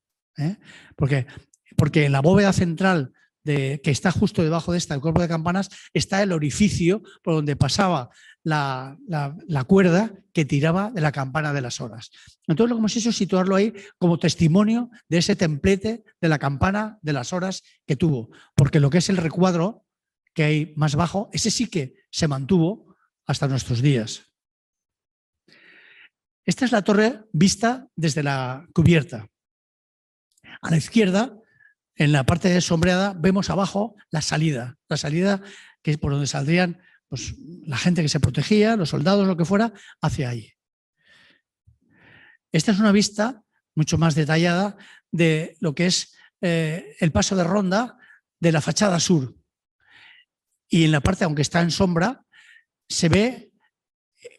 Speaker 1: Porque en la bóveda central que está justo debajo de esta, el cuerpo de campanas, está el orificio por donde pasaba la cuerda que tiraba de la campana de las horas. Entonces lo que hemos hecho es situarlo ahí como testimonio de ese templete de la campana de las horas que tuvo, porque lo que es el recuadro que hay más bajo, ese sí que se mantuvo hasta nuestros días. Esta es la torre vista desde la cubierta. A la izquierda, en la parte sombreada, vemos abajo la salida que es por donde saldrían pues, la gente que se protegía, los soldados, lo que fuera, hacia ahí. Esta es una vista mucho más detallada de lo que es el paso de ronda de la fachada sur. Y en la parte, aunque está en sombra, se ve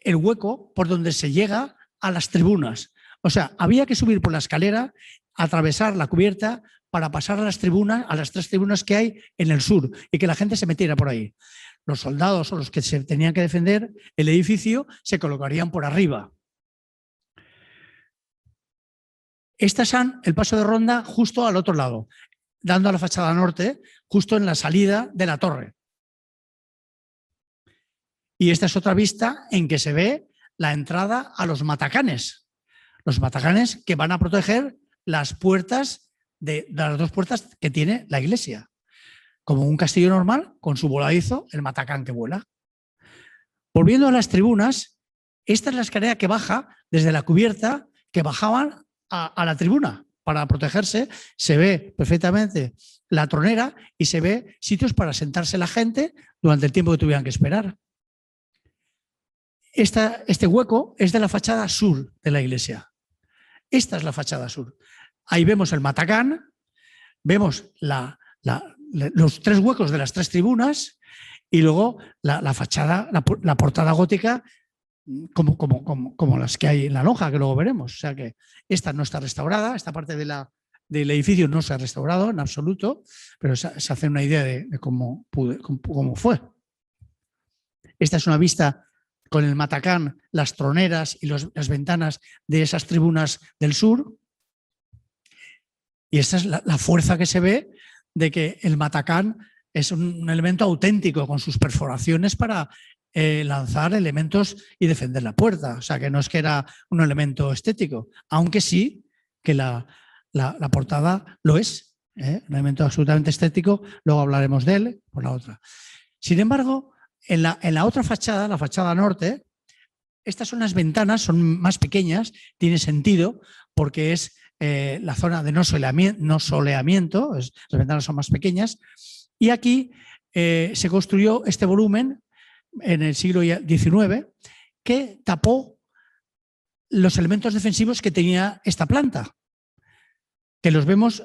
Speaker 1: el hueco por donde se llega a las tribunas. O sea, había que subir por la escalera, atravesar la cubierta para pasar a las tres tribunas que hay en el sur y que la gente se metiera por ahí. Los soldados o los que se tenían que defender el edificio se colocarían por arriba. Estas son el paso de ronda justo al otro lado, dando a la fachada norte, justo en la salida de la torre. Y esta es otra vista en que se ve la entrada a los matacanes. Los matacanes que van a proteger las puertas de las dos puertas que tiene la iglesia. Como un castillo normal, con su voladizo, el matacán que vuela. Volviendo a las tribunas, esta es la escalera que baja desde la cubierta, que bajaban a la tribuna para protegerse. Se ve perfectamente la tronera y se ve sitios para sentarse la gente durante el tiempo que tuvieran que esperar. Este hueco es de la fachada sur de la iglesia. Esta es la fachada sur. Ahí vemos el matacán, vemos los 3 huecos de las 3 tribunas y luego la fachada, la portada gótica como las que hay en la lonja, que luego veremos. O sea que esta no está restaurada, esta parte del edificio no se ha restaurado en absoluto, pero se hace una idea de cómo fue. Esta es una vista con el matacán, las troneras y las ventanas de esas tribunas del sur. Y esta es la fuerza que se ve de que el matacán es un elemento auténtico con sus perforaciones para lanzar elementos y defender la puerta. O sea, que no es que era un elemento estético, aunque sí que la portada lo es, un elemento absolutamente estético. Luego hablaremos de él por la otra. Sin embargo, en la otra fachada, la fachada norte, estas son las ventanas, son más pequeñas, tiene sentido porque es la zona de no soleamiento, las ventanas son más pequeñas, y aquí se construyó este volumen en el siglo XIX que tapó los elementos defensivos que tenía esta planta, que los vemos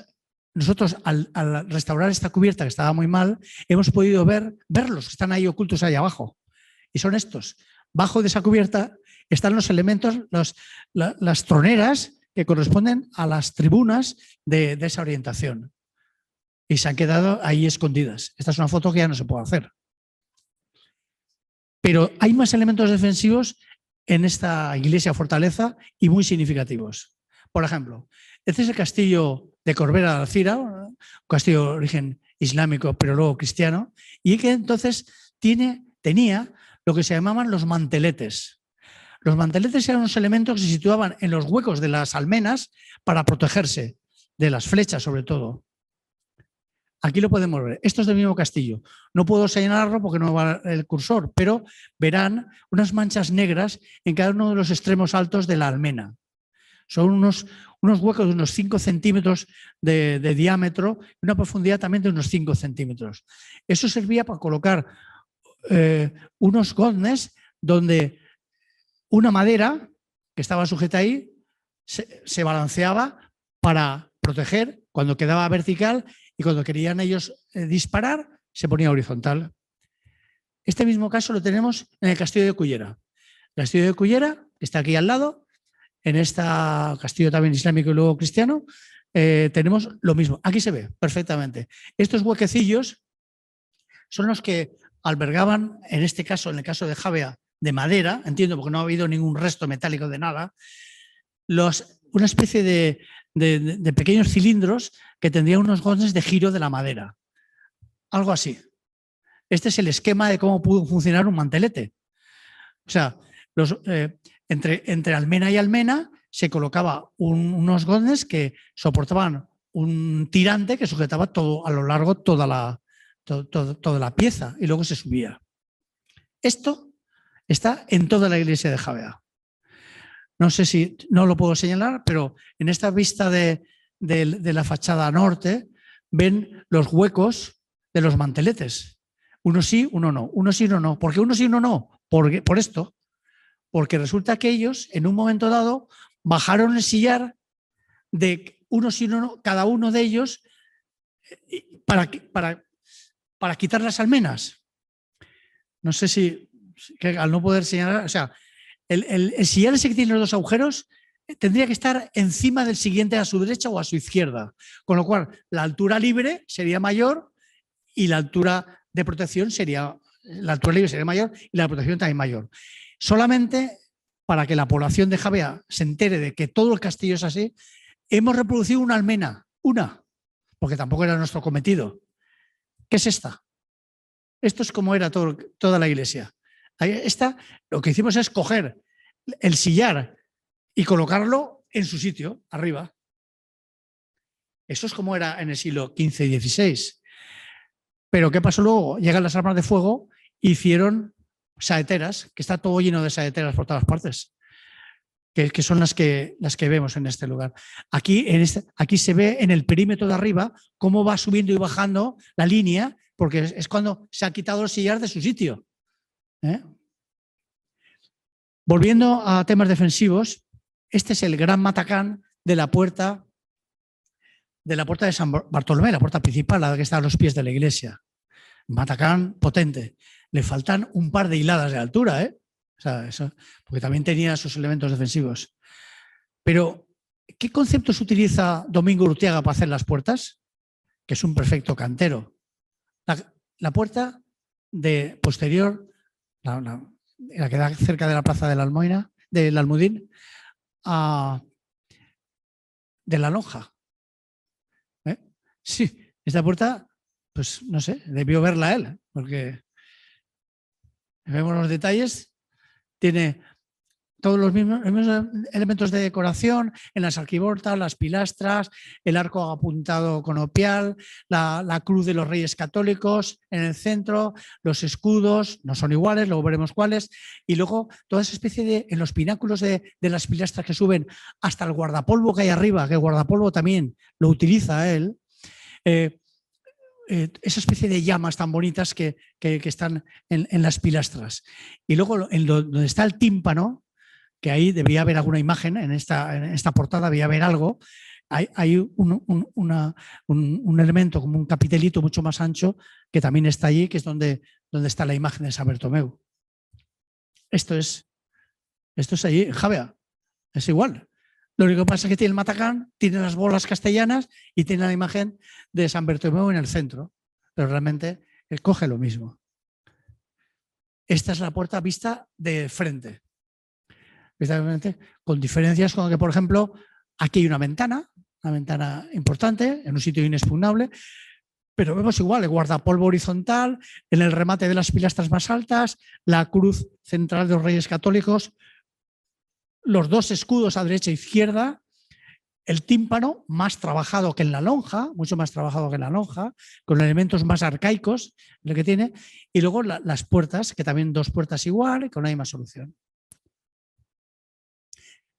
Speaker 1: nosotros al restaurar esta cubierta que estaba muy mal, hemos podido verlos, que están ahí ocultos ahí abajo, y son estos. Bajo de esa cubierta están los elementos, las troneras que corresponden a las tribunas de esa orientación. Y se han quedado ahí escondidas. Esta es una foto que ya no se puede hacer. Pero hay más elementos defensivos en esta iglesia fortaleza y muy significativos. Por ejemplo, este es el castillo de Corbera de Alcira, un castillo de origen islámico, pero luego cristiano, y que entonces tenía lo que se llamaban los manteletes. Los manteletes eran unos elementos que se situaban en los huecos de las almenas para protegerse de las flechas, sobre todo. Aquí lo podemos ver. Esto es del mismo castillo. No puedo señalarlo porque no va el cursor, pero verán unas manchas negras en cada uno de los extremos altos de la almena. Son unos huecos de unos 5 centímetros de diámetro y una profundidad también de unos 5 centímetros. Eso servía para colocar unos goznes donde una madera que estaba sujeta ahí se balanceaba para proteger cuando quedaba vertical y cuando querían ellos disparar se ponía horizontal. Este mismo caso lo tenemos en el castillo de Cullera. El castillo de Cullera, que está aquí al lado, en este castillo también islámico y luego cristiano, tenemos lo mismo. Aquí se ve perfectamente. Estos huequecillos son los que albergaban, en este caso, en el caso de Javea, de madera, entiendo porque no ha habido ningún resto metálico de nada, una especie de pequeños cilindros que tendrían unos goznes de giro de la madera. Algo así. Este es el esquema de cómo pudo funcionar un mantelete. O sea, entre almena y almena se colocaba unos goznes que soportaban un tirante que sujetaba todo a lo largo toda la pieza y luego se subía. Esto está en toda la iglesia de Javea. No sé si no lo puedo señalar, pero en esta vista de la fachada norte ven los huecos de los manteletes. Uno sí, uno no. Uno sí, uno no. ¿Por qué uno sí, uno no? Por esto. Porque resulta que ellos, en un momento dado, bajaron el sillar de uno sí, uno no, cada uno de ellos para quitar las almenas. No sé si que al no poder señalar, o sea, el sillar ese que tiene los dos agujeros tendría que estar encima del siguiente a su derecha o a su izquierda, con lo cual la altura libre sería mayor y la altura de protección la altura libre sería mayor y la protección también mayor. Solamente para que la población de Javea se entere de que todo el castillo es así, hemos reproducido una almena, porque tampoco era nuestro cometido. ¿Qué es esta? Esto es como era toda la iglesia. Lo que hicimos es coger el sillar y colocarlo en su sitio, arriba. Eso es como era en el siglo XV y XVI. Pero ¿qué pasó luego? Llegan las armas de fuego e hicieron saeteras, que está todo lleno de saeteras por todas partes, que son las que vemos en este lugar. Aquí se ve en el perímetro de arriba cómo va subiendo y bajando la línea, porque es cuando se ha quitado el sillar de su sitio. Volviendo a temas defensivos, este es el gran matacán de la puerta de San Bartolomé, la puerta principal, la que está a los pies de la iglesia. Matacán potente. Le faltan un par de hiladas de altura, ¿eh? O sea, eso, porque también tenía sus elementos defensivos. Pero, ¿qué conceptos utiliza Domingo Urtiaga para hacer las puertas? Que es un perfecto cantero. La puerta de posterior, la que da cerca de la plaza de la Almoina, del Almudín, de la lonja. Sí, esta puerta, pues no sé, debió verla él, porque vemos los detalles, tiene todos los mismos elementos de decoración en las arquivoltas, las pilastras, el arco apuntado conopial, la cruz de los Reyes Católicos en el centro, los escudos, no son iguales, luego veremos cuáles, y luego toda esa especie de, en los pináculos de las pilastras que suben hasta el guardapolvo que hay arriba, que el guardapolvo también lo utiliza él, esa especie de llamas tan bonitas que están en las pilastras. Y luego donde está el tímpano, que ahí debía haber alguna imagen, en esta portada debía haber algo, hay un elemento como un capitelito mucho más ancho que también está allí, que es donde está la imagen de San Bartomeu. Esto es allí, en Javea, es igual. Lo único que pasa es que tiene el matacán, tiene las bolas castellanas y tiene la imagen de San Bartomeu en el centro, pero realmente él coge lo mismo. Esta es la puerta vista de frente. Con diferencias con que, por ejemplo, aquí hay una ventana importante, en un sitio inexpugnable, pero vemos igual el guardapolvo horizontal, en el remate de las pilastras más altas, la cruz central de los Reyes Católicos, los dos escudos a derecha e izquierda, el tímpano más trabajado que en la lonja, mucho más trabajado que en la lonja, con elementos más arcaicos, lo que tiene, y luego las puertas, que también dos puertas igual, con la misma solución.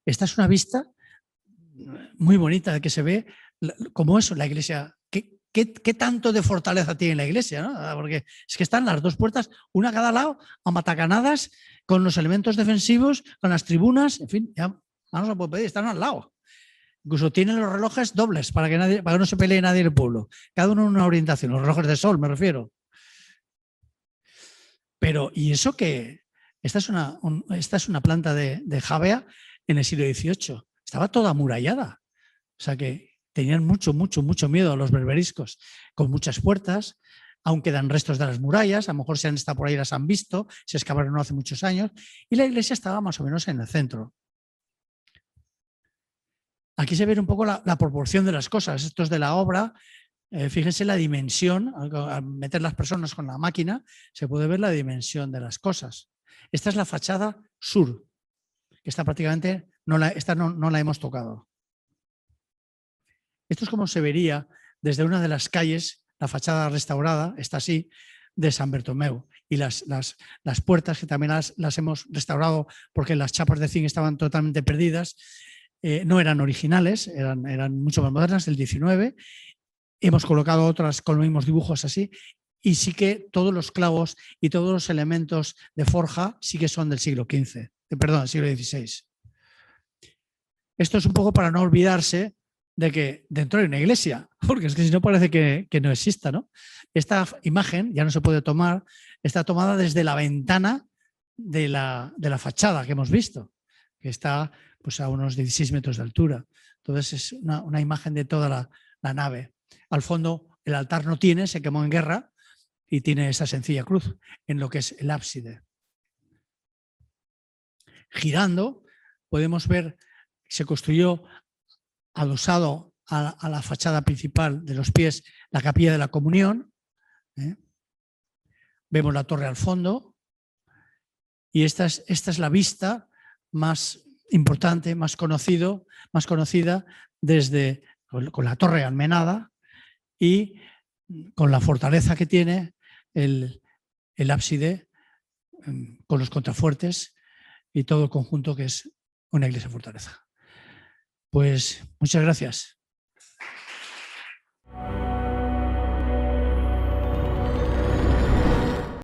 Speaker 1: Esta es una vista muy bonita de que se ve como eso, la iglesia. ¿Qué tanto de fortaleza tiene la iglesia? ¿No? Porque es que están las dos puertas, una a cada lado, amatacanadas, con los elementos defensivos, con las tribunas, en fin, ya no se puede pedir, están al lado. Incluso tienen los relojes dobles para que no se pelee nadie en el pueblo. Cada uno en una orientación, los relojes de sol me refiero. Pero, ¿y eso qué? Esta es una planta de Javea en el siglo XVIII. Estaba toda amurallada. O sea que tenían mucho miedo a los berberiscos, con muchas puertas, aún quedan restos de las murallas, a lo mejor se han estado por ahí, las han visto, se excavaron no hace muchos años, y la iglesia estaba más o menos en el centro. Aquí se ve un poco la proporción de las cosas. Esto es de la obra. Fíjense la dimensión, al meter las personas con la máquina, se puede ver la dimensión de las cosas. Esta es la fachada sur, que está prácticamente, no la hemos tocado. Esto es como se vería desde una de las calles, la fachada restaurada, está así, de San Bartomeu. Y las puertas, que también las hemos restaurado porque las chapas de zinc estaban totalmente perdidas, no eran originales, eran mucho más modernas, del 19. Hemos colocado otras con los mismos dibujos así, y sí que todos los clavos y todos los elementos de forja sí que son del siglo XV, del siglo XVI. Esto es un poco para no olvidarse de que dentro hay una iglesia, porque es que si no parece que no exista, ¿no? Esta imagen ya no se puede tomar, está tomada desde la ventana de la fachada que hemos visto, que está pues, a unos 16 metros de altura. Entonces es una imagen de toda la nave. Al fondo el altar no tiene, se quemó en guerra y tiene esa sencilla cruz en lo que es el ábside. Girando podemos ver, se construyó adosado a la fachada principal de los pies la capilla de la Comunión. Vemos la torre al fondo y esta es la vista más importante, más conocida desde con la torre almenada y con la fortaleza que tiene el ábside, con los contrafuertes y todo el conjunto que es una iglesia fortaleza. Pues muchas gracias.